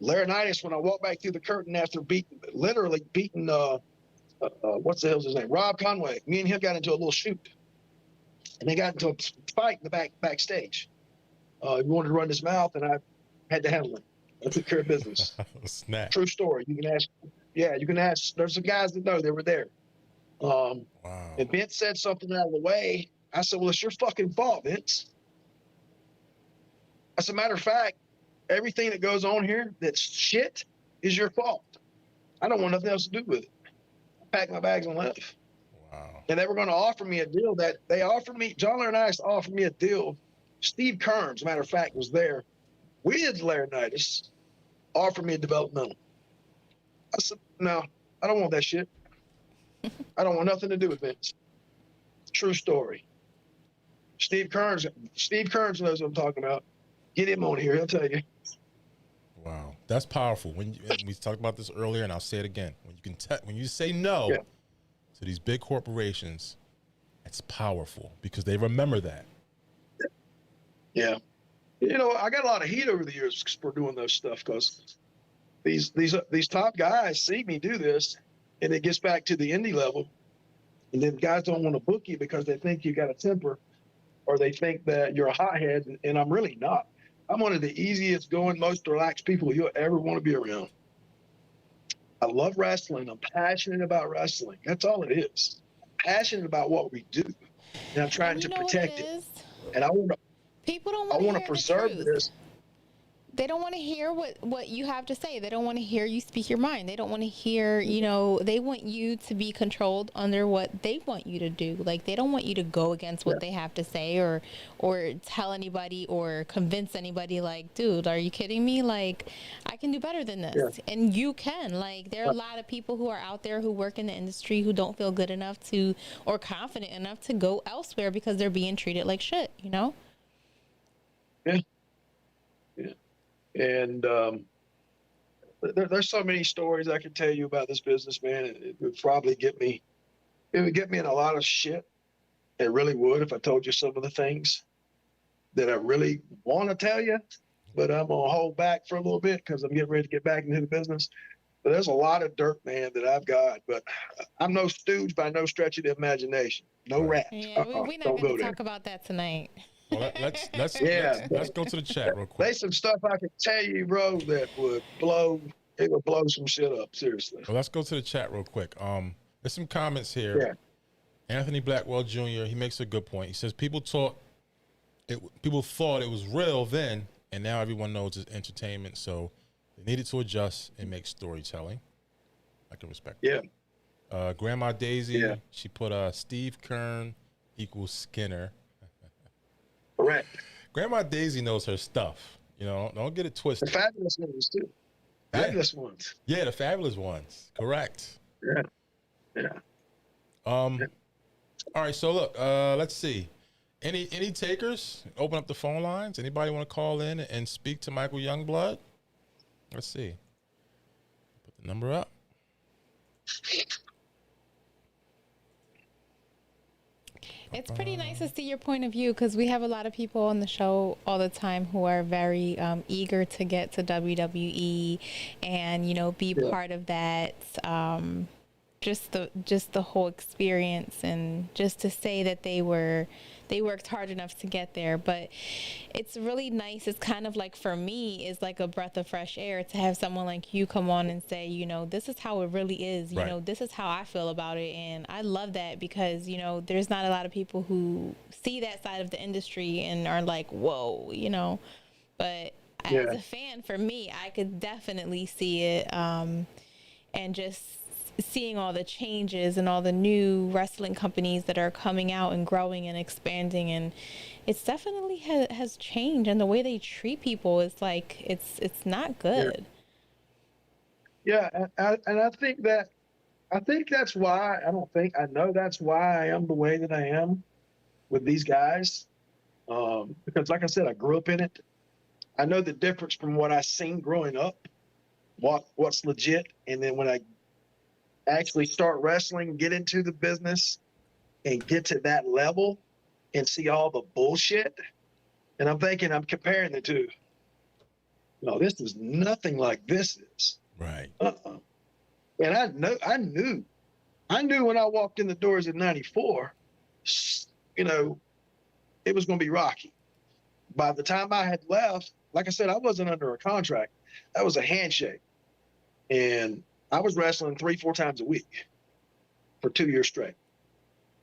Laurinaitis, when I walked back through the curtain after literally beating what's the hell's his name? Rob Conway. Me and him got into a little shoot. And they got into a fight in the backstage. He wanted to run his mouth, and I had to handle it. I took care of business. Snap. True story. You can ask. Yeah, you can ask. There's some guys that know they were there. Wow. And Vince said something out of the way. I said, well, it's your fucking fault, Vince. As a matter of fact, everything that goes on here that's shit is your fault. I don't want nothing else to do with it. I packed my bags and left. Wow. And they were going to offer me a deal that they offered me. John Laurinaitis offered me a deal. Steve Kearns, as a matter of fact, was there with Laurinaitis, offered me a developmental. I said, no, I don't want that shit. I don't want nothing to do with Vince. True story. Steve Kearns knows what I'm talking about. Get him on here. He'll tell you. Wow, that's powerful. When we talked about this earlier, and I'll say it again. When you say no to these big corporations, it's powerful because they remember that. Yeah, I got a lot of heat over the years for doing those stuff because these top guys see me do this, and it gets back to the indie level, and then guys don't want to book you because they think you got a temper, or they think that you're a hothead, and I'm really not. I'm one of the easiest going, most relaxed people you'll ever want to be around. I love wrestling. I'm passionate about wrestling. That's all it is. I'm passionate about what we do, and I'm trying to protect it. And I want to preserve this. They don't want to hear what you have to say. They don't want to hear you speak your mind. They don't want to hear, they want you to be controlled under what they want you to do. Like, they don't want you to go against what they have to say or tell anybody or convince anybody, like, dude, are you kidding me? Like, I can do better than this. Yeah. And you can. Like, there are a lot of people who are out there who work in the industry who don't feel good enough to, or confident enough to go elsewhere because they're being treated like shit, Yeah. Yeah. And there's so many stories I could tell you about this business, man. It would probably get me in a lot of shit. It really would if I told you some of the things that I really want to tell you, but I'm going to hold back for a little bit because I'm getting ready to get back into the business. But there's a lot of dirt, man, that I've got. But I'm no stooge by no stretch of the imagination. No rat. Yeah, we're not going to talk about that tonight. Well, Yeah. let's go to the chat real quick. There's some stuff I can tell you, bro, that would blow some shit up. Seriously. Well, let's go to the chat real quick. There's some comments here. Yeah. Anthony Blackwell Jr. He makes a good point. He says people thought it was real then, and now everyone knows it's entertainment. So they needed to adjust and make storytelling. I can respect that. Yeah. Grandma Daisy, Yeah. she put Steve Kern equals Skinner. Correct. Grandma Daisy knows her stuff. You know, don't get it The twisted. fabulous ones too. Yeah. Fabulous ones. Yeah, the fabulous ones. Correct. Yeah. Yeah. All right, so look, let's see. Any takers? Open up the phone lines. Anybody want to call in and speak to Michael Youngblood? Let's see. Put the number up. It's pretty nice to see your point of view because we have a lot of people on the show all the time who are very eager to get to WWE and, you know, be part of that. Just the whole experience, and just to say that they worked hard enough to get there. But it's really nice. It's kind of like, for me, is like a breath of fresh air to have someone like you come on and say, you know, this is how it really is. You know, this is how I feel about it. And I love that because, you know, there's not a lot of people who see that side of the industry and are like, whoa, you know. But as a fan, for me, I could definitely see it. And just seeing all the changes and all the new wrestling companies that are coming out and growing and expanding, and it's definitely has changed, and the way they treat people is like it's not good. Yeah, and I think that's why I know that's why I am the way that I am with these guys, because like I said, I grew up in it. I know the difference from what I seen growing up, what's legit, and then when I actually start wrestling, get into the business, and get to that level and see all the bullshit. And I'm comparing the two. No, this is nothing like this is. Right. And I knew when I walked in the doors in '94, you know, it was going to be rocky. By the time I had left, like I said, I wasn't under a contract. That was a handshake. And I was wrestling 3-4 times a week for 2 years straight.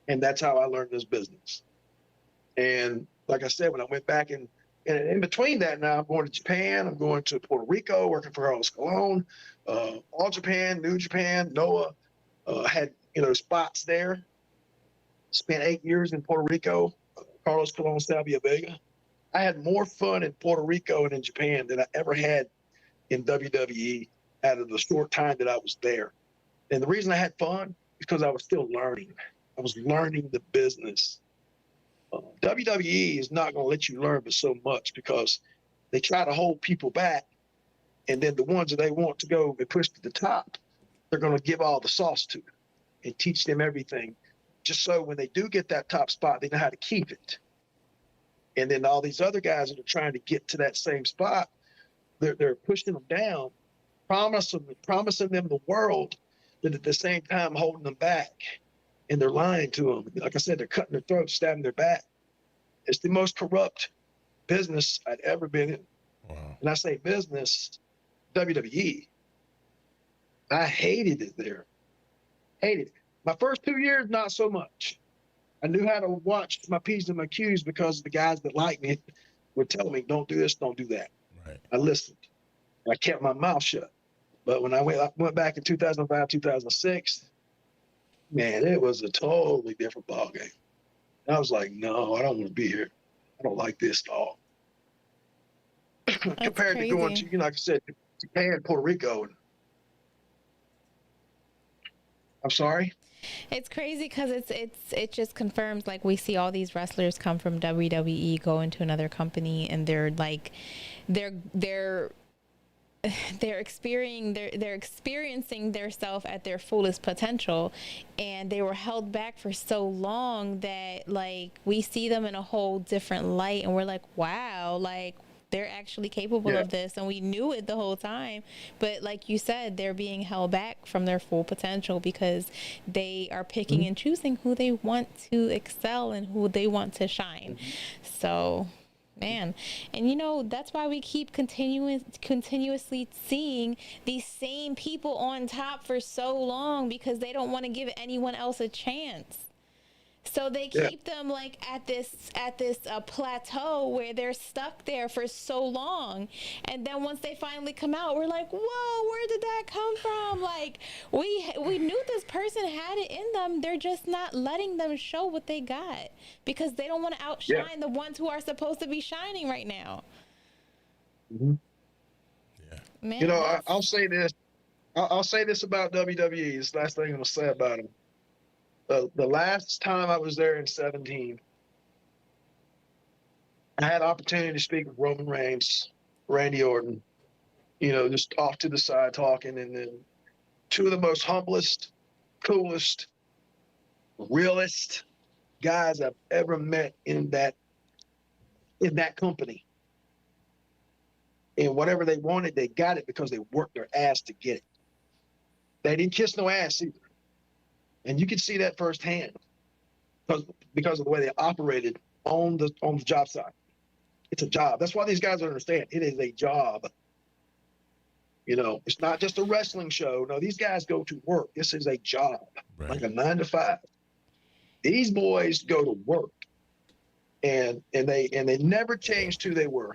And that's how I learned this business. And like I said, when I went back and in between that, now I'm going to Japan, I'm going to Puerto Rico, working for Carlos Colon, All Japan, New Japan, Noah, had, you know, spots there. Spent 8 years in Puerto Rico, Carlos Colon, Salvia Vega. I had more fun in Puerto Rico and in Japan than I ever had in WWE out of the short time that I was there. And the reason I had fun is because I was still learning. I was learning the business. WWE is not going to let you learn but so much, because they try to hold people back. And then the ones that they want to go and push to the top, they're going to give all the sauce to them and teach them everything, just so when they do get that top spot, they know how to keep it. And then all these other guys that are trying to get to that same spot, they're pushing them down, promising them the world, but at the same time holding them back. And they're lying to them. Like I said, they're cutting their throats, stabbing their back. It's the most corrupt business I'd ever been in. Wow. And I say business, WWE. I hated it there. Hated it. My first 2 years, not so much. I knew how to watch my P's and my Q's because the guys that liked me would tell me, don't do this, don't do that. Right. I listened. I kept my mouth shut. But when I went back in 2005, 2006, man, it was a totally different ballgame. I was like, no, I don't want to be here. I don't like this at all. Compared crazy. to going to, you know, like I said, Japan, Puerto Rico. And I'm sorry? It's crazy because it just confirms, like, we see all these wrestlers come from WWE, go into another company, and they're like, they're experiencing their self at their fullest potential, and they were held back for so long that, like, we see them in a whole different light, and we're like, wow, like, they're actually capable of this, and we knew it the whole time. But like you said, they're being held back from their full potential because they are picking and choosing who they want to excel and who they want to shine. So, man, and that's why we keep continuously seeing these same people on top for so long, because they don't want to give anyone else a chance. So they keep them like at this plateau where they're stuck there for so long, and then once they finally come out, we're like, whoa, where did that come from? Like, we knew this person had it in them. They're just not letting them show what they got because they don't want to outshine the ones who are supposed to be shining right now. Yeah, Man, I'll say this. I'll say this about WWE. This last thing I'm gonna say about them. The last time I was there in 2017, I had opportunity to speak with Roman Reigns, Randy Orton, just off to the side talking, and then two of the most humblest, coolest, realest guys I've ever met in that company. And whatever they wanted, they got it because they worked their ass to get it. They didn't kiss no ass either. And you could see that firsthand because of the way they operated on the job site. It's a job. That's why these guys don't understand. It is a job. It's not just a wrestling show. No, these guys go to work. This is a job, like a 9 to 5. These boys go to work, and they never changed who they were.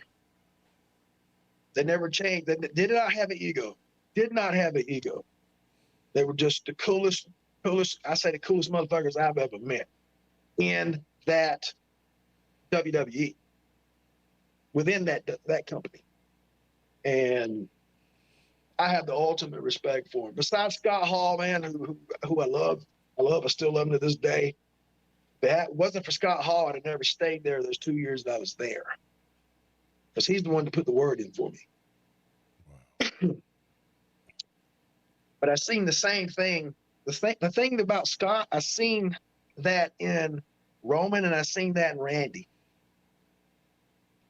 They never changed. They did not have an ego. Did not have an ego. They were just the coolest, the coolest motherfuckers I've ever met in that WWE, within that company. And I have the ultimate respect for him. Besides Scott Hall, man, who I love, I still love him to this day. If it wasn't for Scott Hall, I'd have never stayed there those 2 years that I was there. Because he's the one to put the word in for me. Wow. But I've seen the same thing. The thing about Scott, I seen that in Roman, and I seen that in Randy.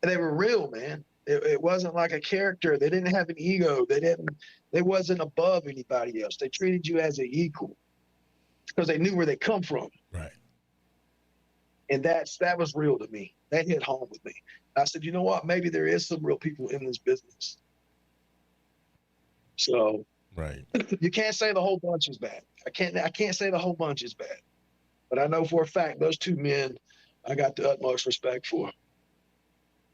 They were real, man. It wasn't like a character. They didn't have an ego. They wasn't above anybody else. They treated you as an equal because they knew where they come from. Right. And that was real to me. That hit home with me. I said, you know what? Maybe there is some real people in this business. So right. You can't say the whole bunch is bad. I can't say the whole bunch is bad. But I know for a fact those two men I got the utmost respect for.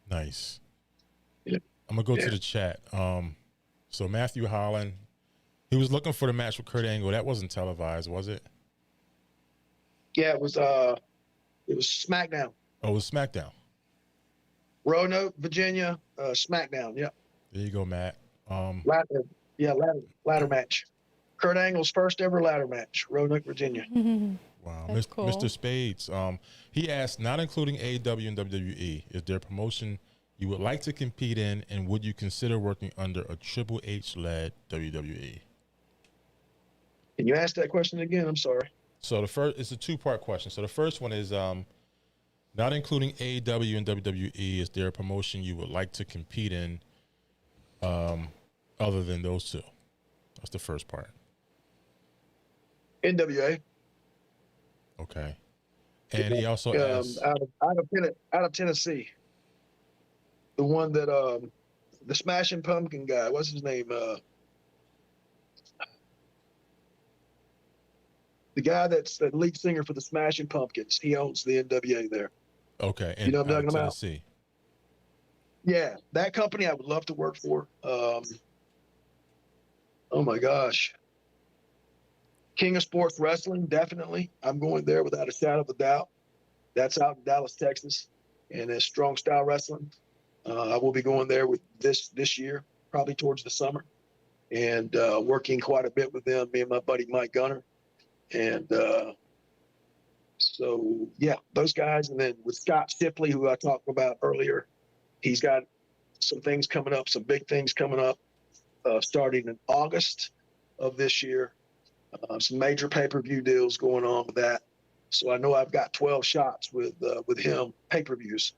Nice. Yeah. I'm gonna go to the chat. So Matthew Holland, he was looking for the match with Kurt Angle. That wasn't televised, was it? Yeah, it was SmackDown. Oh, it was SmackDown. Roanoke, Virginia, SmackDown. Yeah. There you go, Matt. Ladder match. Kurt Angle's first ever ladder match, Roanoke, Virginia. Wow. Cool. Mr. Spades, he asked, not including AEW and WWE, is there a promotion you would like to compete in, and would you consider working under a Triple H-led WWE? Can you ask that question again? I'm sorry. So it's a two-part question. So the first one is, not including AEW and WWE, is there a promotion you would like to compete in other than those two? That's the first part. NWA. Okay. And he also asked, out of Tennessee. The one that the Smashing Pumpkin guy, what's his name? The guy that's the lead singer for the Smashing Pumpkins. He owns the NWA there. okay. And You know what I'm talking about? Tennessee. Yeah, that company I would love to work for. Oh my gosh. King of Sports Wrestling, definitely. I'm going there without a shadow of a doubt. That's out in Dallas, Texas, and it's Strong Style Wrestling. I will be going there with this year, probably towards the summer, and working quite a bit with them, me and my buddy Mike Gunner. And so, yeah, those guys. And then with Scott Shipley, who I talked about earlier, he's got some things coming up, some big things coming up, starting in August of this year. Some major pay-per-view deals going on with that. So I know I've got 12 shots with him, pay-per-views.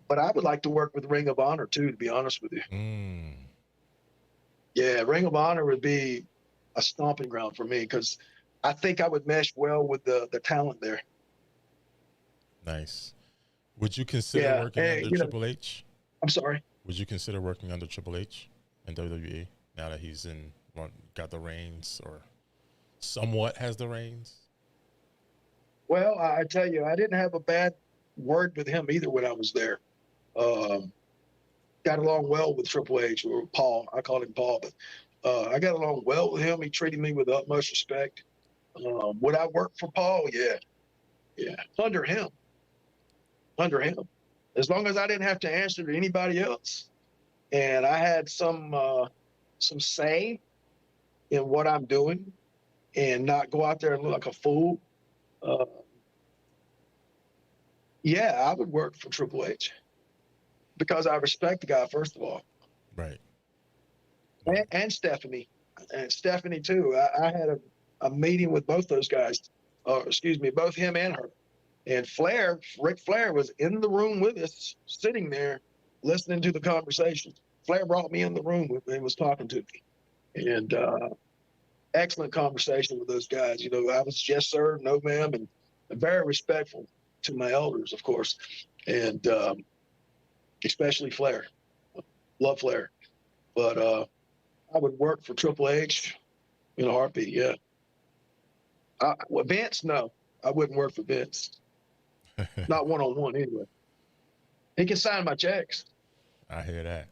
But I would like to work with Ring of Honor too, to be honest with you. Mm. Yeah, Ring of Honor would be a stomping ground for me because I think I would mesh well with the talent there. Nice. Would you consider Yeah, working and, under you know, Triple H? I'm sorry. Would you consider working under Triple H in WWE now that he's got the reins or somewhat has the reins? Well, I tell you, I didn't have a bad word with him either when I was there. Got along well with Triple H, or Paul. I called him Paul, but I got along well with him. He treated me with the utmost respect. Would I work for Paul? Yeah, under him. As long as I didn't have to answer to anybody else, and I had some say in what I'm doing, and not go out there and look like a fool. Yeah, I would work for Triple H because I respect the guy, first of all. Right. And Stephanie. And Stephanie, too. I had a meeting with both those guys, both him and her. And Ric Flair was in the room with us, sitting there, listening to the conversation. Flair brought me in the room and was talking to me. And excellent conversation with those guys. You know, I was yes, sir, no, ma'am, and very respectful to my elders, of course, and especially Flair. Love Flair. But I would work for Triple H in a heartbeat, yeah. Vince, no. I wouldn't work for Vince. Not one-on-one, anyway. He can sign my checks. I hear that.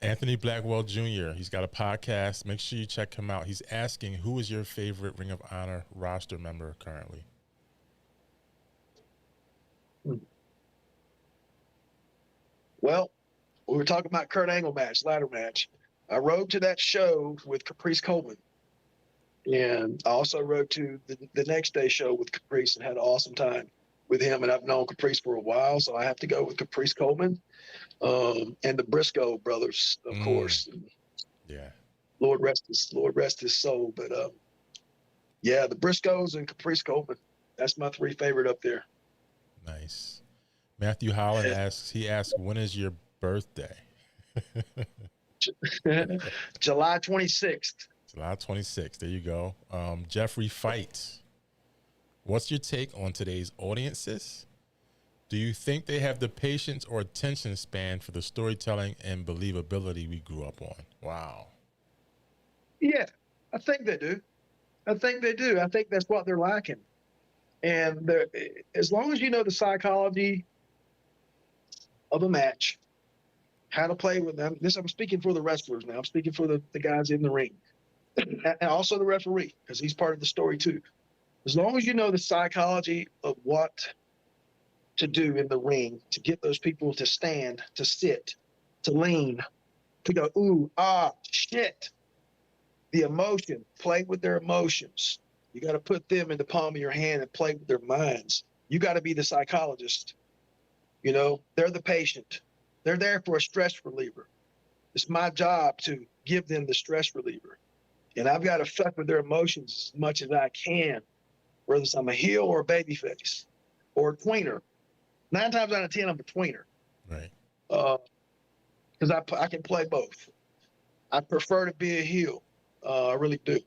Anthony Blackwell Jr., he's got a podcast. Make sure you check him out. He's asking, who is your favorite Ring of Honor roster member currently? Well, we were talking about Kurt Angle ladder match. I rode to that show with Caprice Coleman. And I also rode to the next day show with Caprice and had an awesome time with him. And I've known Caprice for a while, so I have to go with Caprice Coleman and the Briscoe brothers, of course. Yeah. Lord rest his soul. But yeah, the Briscoes and Caprice Coleman. That's my three favorite up there. Nice. Matthew Holland asks, when is your birthday? July 26th. July 26th. There you go. Jeffrey Fight. What's your take on today's audiences? Do you think they have the patience or attention span for the storytelling and believability we grew up on? Wow. Yeah, I think they do. I think that's what they're lacking. And as long as you know the psychology of a match, how to play with them. I'm speaking for the wrestlers now. I'm speaking for the guys in the ring. And also the referee, because he's part of the story too. As long as you know the psychology of what to do in the ring to get those people to stand, to sit, to lean, to go, ooh, ah, shit. The emotion, play with their emotions. You got to put them in the palm of your hand and play with their minds. You got to be the psychologist. You know, they're the patient. They're there for a stress reliever. It's my job to give them the stress reliever. And I've got to fuck with their emotions as much as I can, whether it's I'm a heel or a baby face or a tweener. 9 times out of 10, I'm a tweener. Right. Because I can play both. I prefer to be a heel. I really do.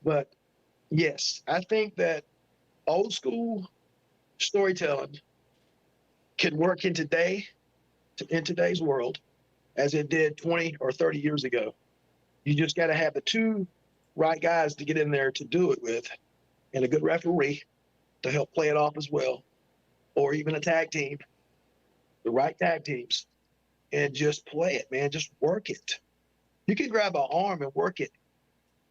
But yes, I think that old school storytelling can work in today's world as it did 20 or 30 years ago. You just got to have the two right guys to get in there to do it with, and a good referee to help play it off as well, or even a tag team, the right tag teams, and just play it, man. Just work it. You can grab an arm and work it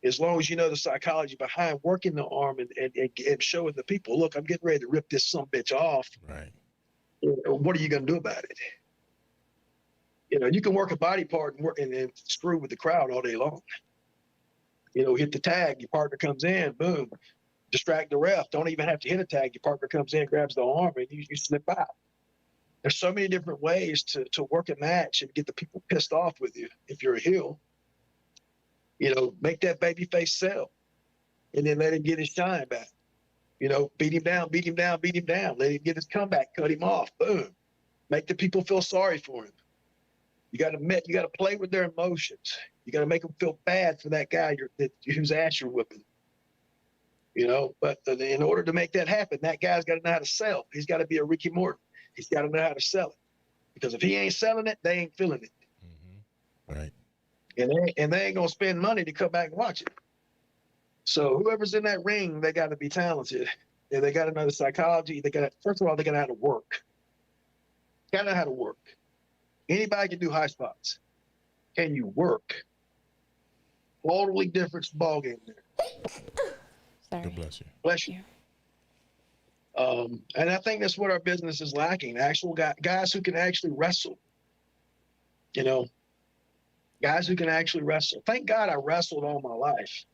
as long as you know the psychology behind working the arm and showing the people, look, I'm getting ready to rip this sumbitch off. Right. What are you going to do about it? You know, you can work a body part and screw with the crowd all day long. You know, hit the tag, your partner comes in, boom, distract the ref. Don't even have to hit a tag. Your partner comes in, grabs the arm, and you slip out. There's so many different ways to work a match and get the people pissed off with you if you're a heel. You know, make that baby face sell and then let him get his shine back. beat him down, beat him down, beat him down. Let him get his comeback, cut him off. Boom. Make the people feel sorry for him. You got to play with their emotions. You got to make them feel bad for that guy whose ass you're whipping. But in order to make that happen, that guy's got to know how to sell. He's got to be a Ricky Morton. He's got to know how to sell it. Because if he ain't selling it, they ain't feeling it. Mm-hmm. Right. And they ain't going to spend money to come back and watch it. So whoever's in that ring, they got to be talented. And they got to know the psychology. First of all, they got to know how to work. Got to know how to work. Anybody can do high spots. Can you work? Totally different ball game there. Sorry. God bless you. Bless you. And I think that's what our business is lacking. Actual guys who can actually wrestle. Guys who can actually wrestle. Thank God I wrestled all my life.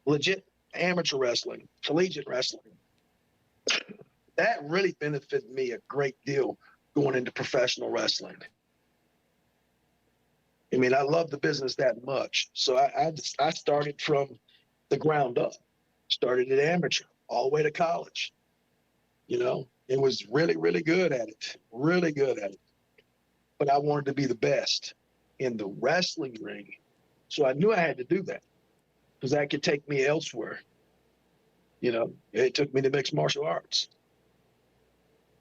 Legit amateur wrestling, collegiate wrestling. That really benefited me a great deal going into professional wrestling. I mean, I love the business that much. So I started from the ground up. Started at amateur, all the way to college. It was really, really good at it. Really good at it. But I wanted to be the best in the wrestling ring. So I knew I had to do that because that could take me elsewhere. It took me to mixed martial arts.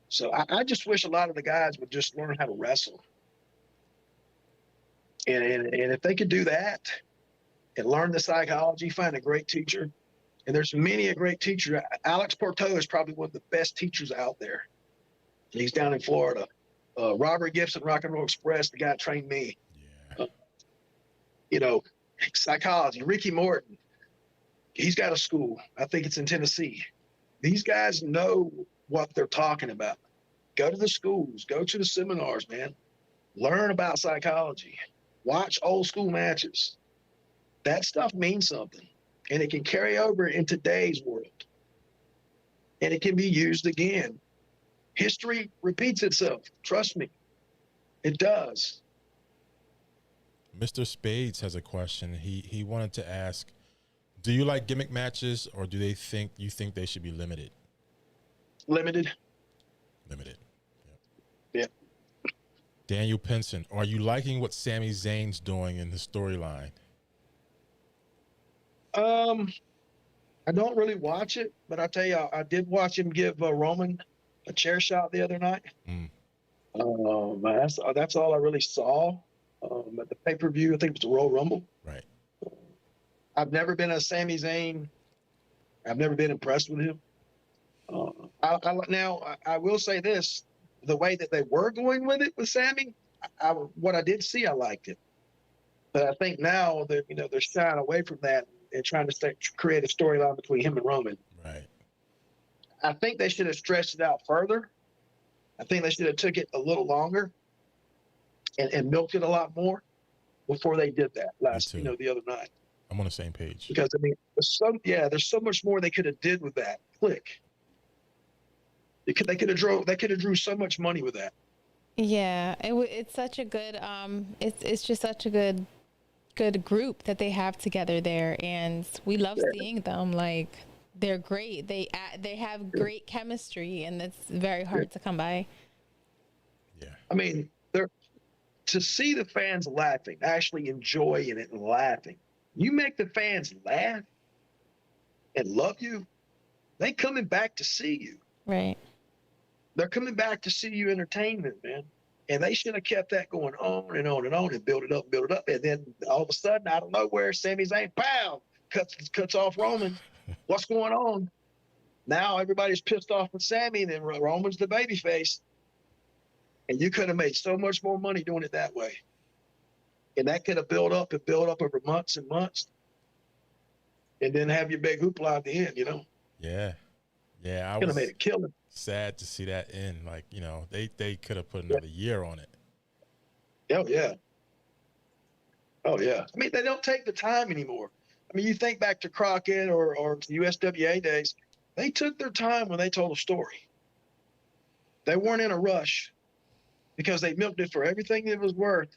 So I just wish a lot of the guys would just learn how to wrestle. And if they could do that and learn the psychology, find a great teacher. And there's many a great teacher. Alex Porto is probably one of the best teachers out there. He's down in Florida. Robert Gibson, Rock and Roll Express, the guy that trained me. Yeah. Psychology. Ricky Morton, he's got a school. I think it's in Tennessee. These guys know what they're talking about. Go to the schools. Go to the seminars, man. Learn about psychology. Watch old school matches. That stuff means something. And it can carry over in today's world. And it can be used again. History repeats itself. Trust me. It does. Mr. Spades has a question. He wanted to ask, do you like gimmick matches or do you think they should be limited? Limited. Limited. Yep. Daniel Pinson, are you liking what Sami Zayn's doing in the storyline? I don't really watch it, but I'll tell you, I did watch him give Roman a chair shot the other night. That's all I really saw at the pay-per-view. I think it was the Royal Rumble. Right. I've never been a Sami Zayn. I've never been impressed with him. I will say this: the way that they were going with it with Sami, what I did see, I liked it. But I think now that they're shying away from that and trying to create a storyline between him and Roman. Right. I think they should have stretched it out further. I think they should have took it a little longer and milked it a lot more before they did that the other night. I'm on the same page. Because there's so much more they could have did with that. Click. They could have drew so much money with that. Yeah, it's such a good it's just such a good group that they have together there, and we love seeing them. Like, they're great. They have great chemistry, and it's very hard to come by. Yeah. I mean, to see the fans laughing, actually enjoying it and laughing. You make the fans laugh and love you, they coming back to see you. Right. They're coming back to see you entertainment, man. And they should have kept that going on and on and on and build it up. And then all of a sudden, out of nowhere, Sami Zayn, pow, cuts off Roman. What's going on? Now everybody's pissed off with Sami, and then Roman's the babyface. And you could have made so much more money doing it that way. And that could have built up over months and months. And then have your big hoopla at the end, Yeah. Yeah. I could have made a killing. Sad to see that end. Like, they could have put another year on it. Oh, yeah. Oh, yeah. I mean, they don't take the time anymore. I mean, you think back to Crockett or the USWA days, they took their time when they told a story. They weren't in a rush because they milked it for everything it was worth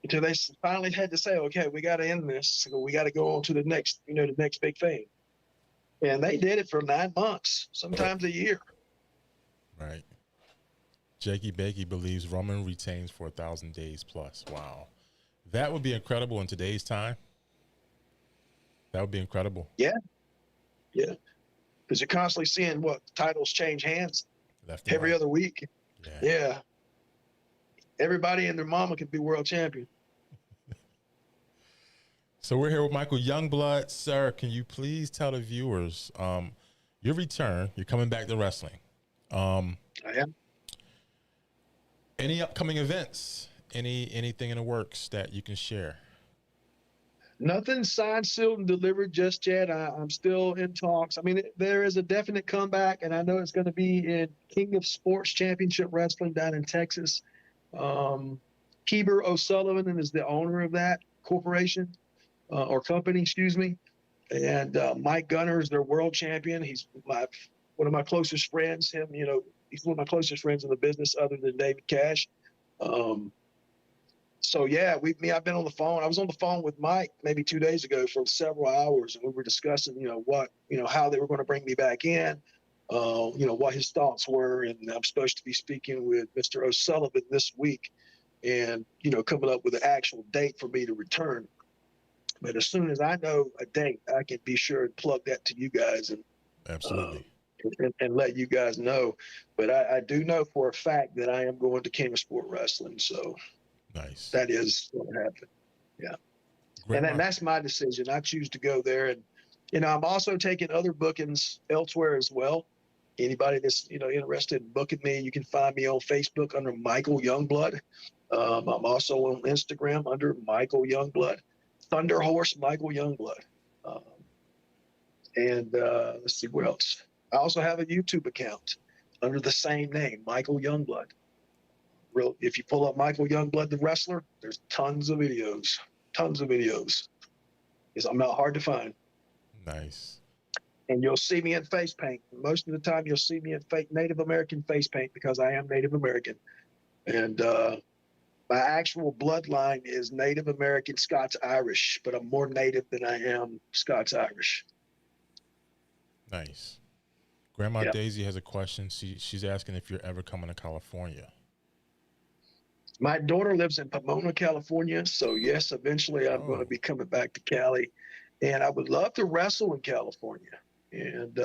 until they finally had to say, okay, we got to end this. We got to go on to the next big thing. And they did it for 9 months, sometimes a year. Right. Jakey Bakey believes Roman retains for 1,000 days plus. Wow. That would be incredible in today's time. That would be incredible. Yeah. Yeah. Because you're constantly seeing what titles change hands Left and every right. other week. Yeah. Yeah. Everybody and their mama could be world champion. So we're here with Michael Youngblood. Sir, can you please tell the viewers your return? You're coming back to wrestling. I am. Any upcoming events? Anything in the works that you can share? Nothing signed, sealed, and delivered just yet. I'm still in talks. I mean, there is a definite comeback, and I know it's going to be in King of Sports Championship Wrestling down in Texas. Heber O'Sullivan is the owner of that corporation or company, excuse me. And Mike Gunner is their world champion. He's one of my closest friends. He's one of my closest friends in the business other than David Cash. So yeah, I've been on the phone. I was on the phone with Mike maybe 2 days ago for several hours, and we were discussing, how they were going to bring me back in, what his thoughts were. And I'm supposed to be speaking with Mr. O'Sullivan this week and, coming up with an actual date for me to return. But as soon as I know a date, I can be sure and plug that to you guys and Absolutely. And let you guys know. But I do know for a fact that I am going to King of Sport Wrestling. So Nice. that is going to happen. Yeah. Great And that's my decision. I choose to go there. And, I'm also taking other bookings elsewhere as well. Anybody that's, interested in booking me, you can find me on Facebook under Michael Youngblood. I'm also on Instagram under Michael Youngblood, Thunder Horse Michael Youngblood. Let's see what else. I also have a YouTube account under the same name, Michael Youngblood. If you pull up Michael Youngblood, the wrestler, there's tons of videos. I'm not hard to find. Nice. And you'll see me in face paint. Most of the time, you'll see me in Native American face paint because I am Native American. And my actual bloodline is Native American Scots-Irish, but I'm more Native than I am Scots-Irish. Nice. Grandma Daisy has a question. She's asking if you're ever coming to California. My daughter lives in Pomona, California. So, yes, eventually I'm going to be coming back to Cali. And I would love to wrestle in California. And,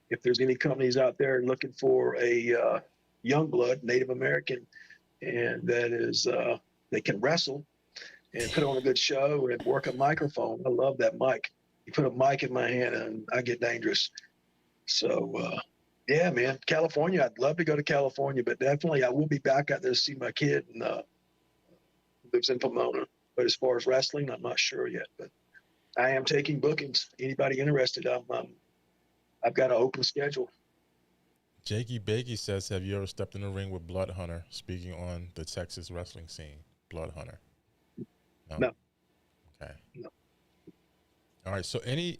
if there's any companies out there looking for a young blood, Native American, and that is they can wrestle and put on a good show and work a microphone. I love that mic. You put a mic in my hand and I get dangerous. So, yeah, man, California. I'd love to go to California, but definitely I will be back out there to see my kid and lives in Pomona. But as far as wrestling, I'm not sure yet. But I am taking bookings. Anybody interested? I've got an open schedule. Jakey Bakey says, have you ever stepped in the ring with Blood Hunter, speaking on the Texas wrestling scene? Blood Hunter. No. Okay. No. All right. So any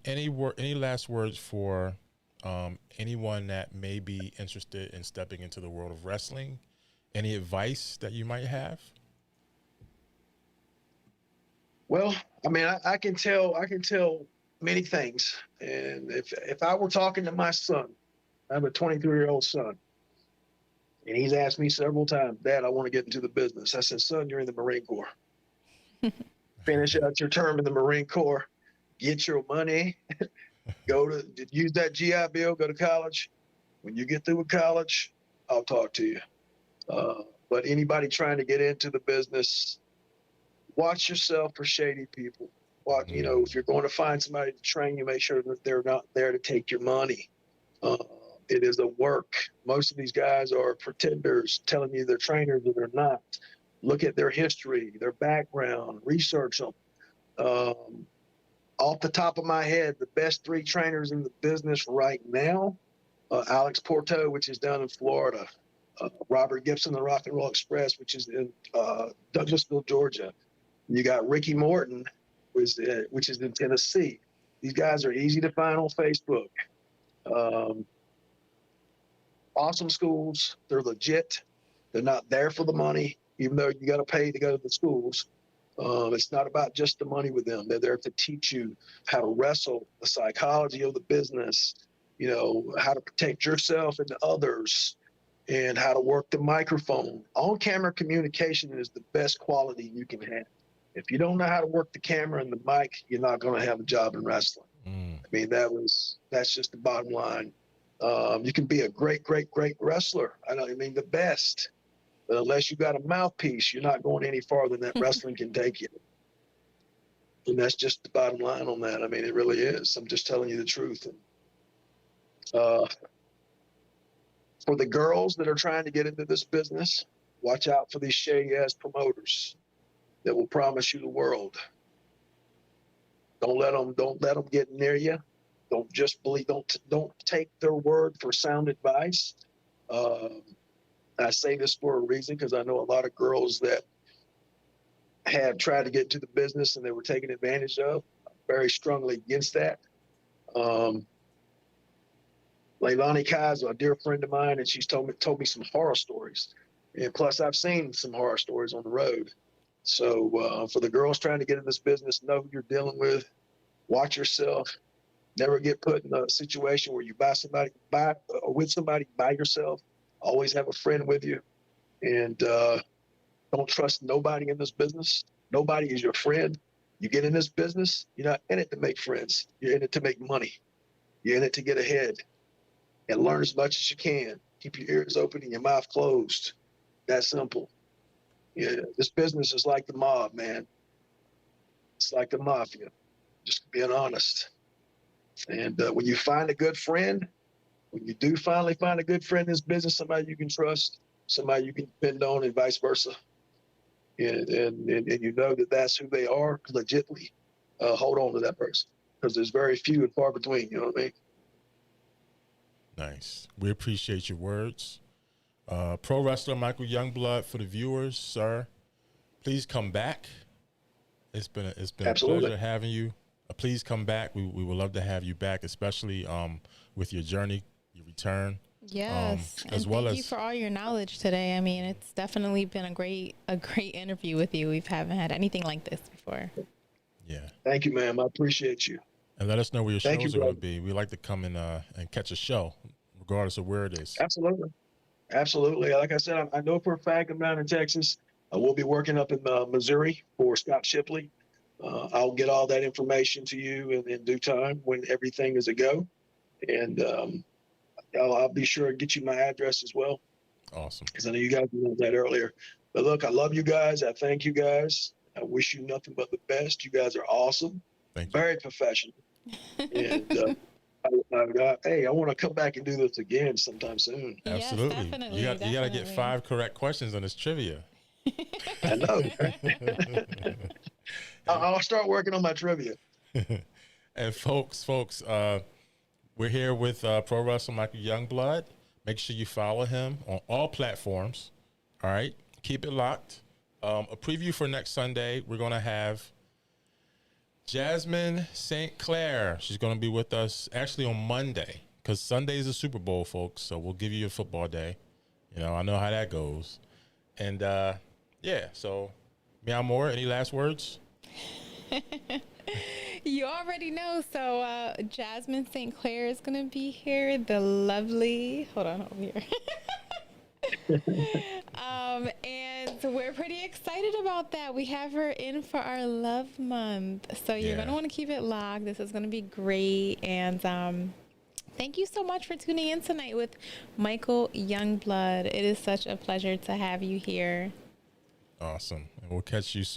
last words for anyone that may be interested in stepping into the world of wrestling? Any advice that you might have? Well, I mean, I can tell many things. And if I were talking to my son, I have a 23-year-old son, and he's asked me several times, Dad, I want to get into the business. I said, son, you're in the Marine Corps. Finish out your term in the Marine Corps, get your money, use that GI Bill, go to college. When you get through with college, I'll talk to you. But anybody trying to get into the business, watch yourself for shady people. If you're going to find somebody to train you, make sure that they're not there to take your money. It is a work. Most of these guys are pretenders, telling you they're trainers and they're not. Look at their history, their background, research them. Off the top of my head, the best 3 trainers in the business right now, Alex Porto, which is down in Florida, Robert Gibson, the Rock and Roll Express, which is in Douglasville, Georgia. You got Ricky Morton, which is in Tennessee. These guys are easy to find on Facebook. Awesome schools. They're legit. They're not there for the money, even though you got to pay to go to the schools. It's not about just the money with them. They're there to teach you how to wrestle, the psychology of the business, you know, how to protect yourself and others, and how to work the microphone. On-camera communication is the best quality you can have. If you don't know how to work the camera and the mic, you're not going to have a job in wrestling. I mean, that's just the bottom line. You can be a great wrestler. I mean, the best. But unless you got a mouthpiece, you're not going any farther than that wrestling can take you. And that's just the bottom line on that. I mean, it really is. I'm just telling you the truth. And, for the girls that are trying to get into this business, watch out for these shady-ass promoters that will promise you the world. Don't let them get near you. Don't just believe. Don't take their word for sound advice. I say this for a reason because I know a lot of girls that have tried to get into the business and they were taken advantage of. I'm very strongly against that. Leilani Kaiser, a dear friend of mine, and she's told me some horror stories. And plus, I've seen some horror stories on the road. So for the girls trying to get in this business, know who you're dealing with. Watch yourself. Never get put in a situation where you with somebody by yourself. Always have a friend with you. And don't trust nobody in this business. Nobody is your friend. You get in this business, you're not in it to make friends. You're in it to make money. You're in it to get ahead and learn as much as you can. Keep your ears open and your mouth closed. That simple. Yeah, this business is like the mob, man. It's like the mafia, just being honest. And when you find a good friend, when you do finally find a good friend in this business, somebody you can trust, somebody you can depend on, and vice versa, and you know that that's who they are legitimately, hold on to that person, because there's very few and far between. You know what I mean? Nice. We appreciate your words. Pro Wrestler Michael Youngblood, for the viewers, sir, please come back. It's been a pleasure having you. Please come back. We would love to have you back, especially with your journey, your return. Yes, as and well thank as you for all your knowledge today. I mean, it's definitely been a great interview with you. We haven't had anything like this before. Yeah. Thank you, ma'am. I appreciate you. And let us know where your Thank shows you, are going to brother. be. We like to come in and catch a show, regardless of where it is. Absolutely. Like I said, I know for a fact I'm down in Texas. We'll be working up in Missouri for Scott Shipley. I'll get all that information to you in due time when everything is a go. And I'll be sure to get you my address as well. Awesome. Because I know you guys know that earlier. But look, I love you guys. I thank you guys. I wish you nothing but the best. You guys are awesome. Thank you. Very professional. And hey, I want to come back and do this again sometime soon. Absolutely. Yes, definitely, You got to get 5 correct questions on this trivia. I know. I'll start working on my trivia. And folks, we're here with Pro Wrestler Michael Youngblood. Make sure you follow him on all platforms. All right, keep it locked. A preview for next Sunday. We're gonna have Jasmine St. Clair. She's gonna be with us actually on Monday, because Sunday is the Super Bowl, folks. So we'll give you a football day. You know, I know how that goes. And yeah, so Amor, any last words? You already know. So Jasmine St. Clair is going to be here. The lovely, hold on over here. And so we're pretty excited about that. We have her in for our love month. So you're going to want to keep it locked. This is going to be great. And thank you so much for tuning in tonight with Michael Youngblood. It is such a pleasure to have you here. Awesome. And we'll catch you soon.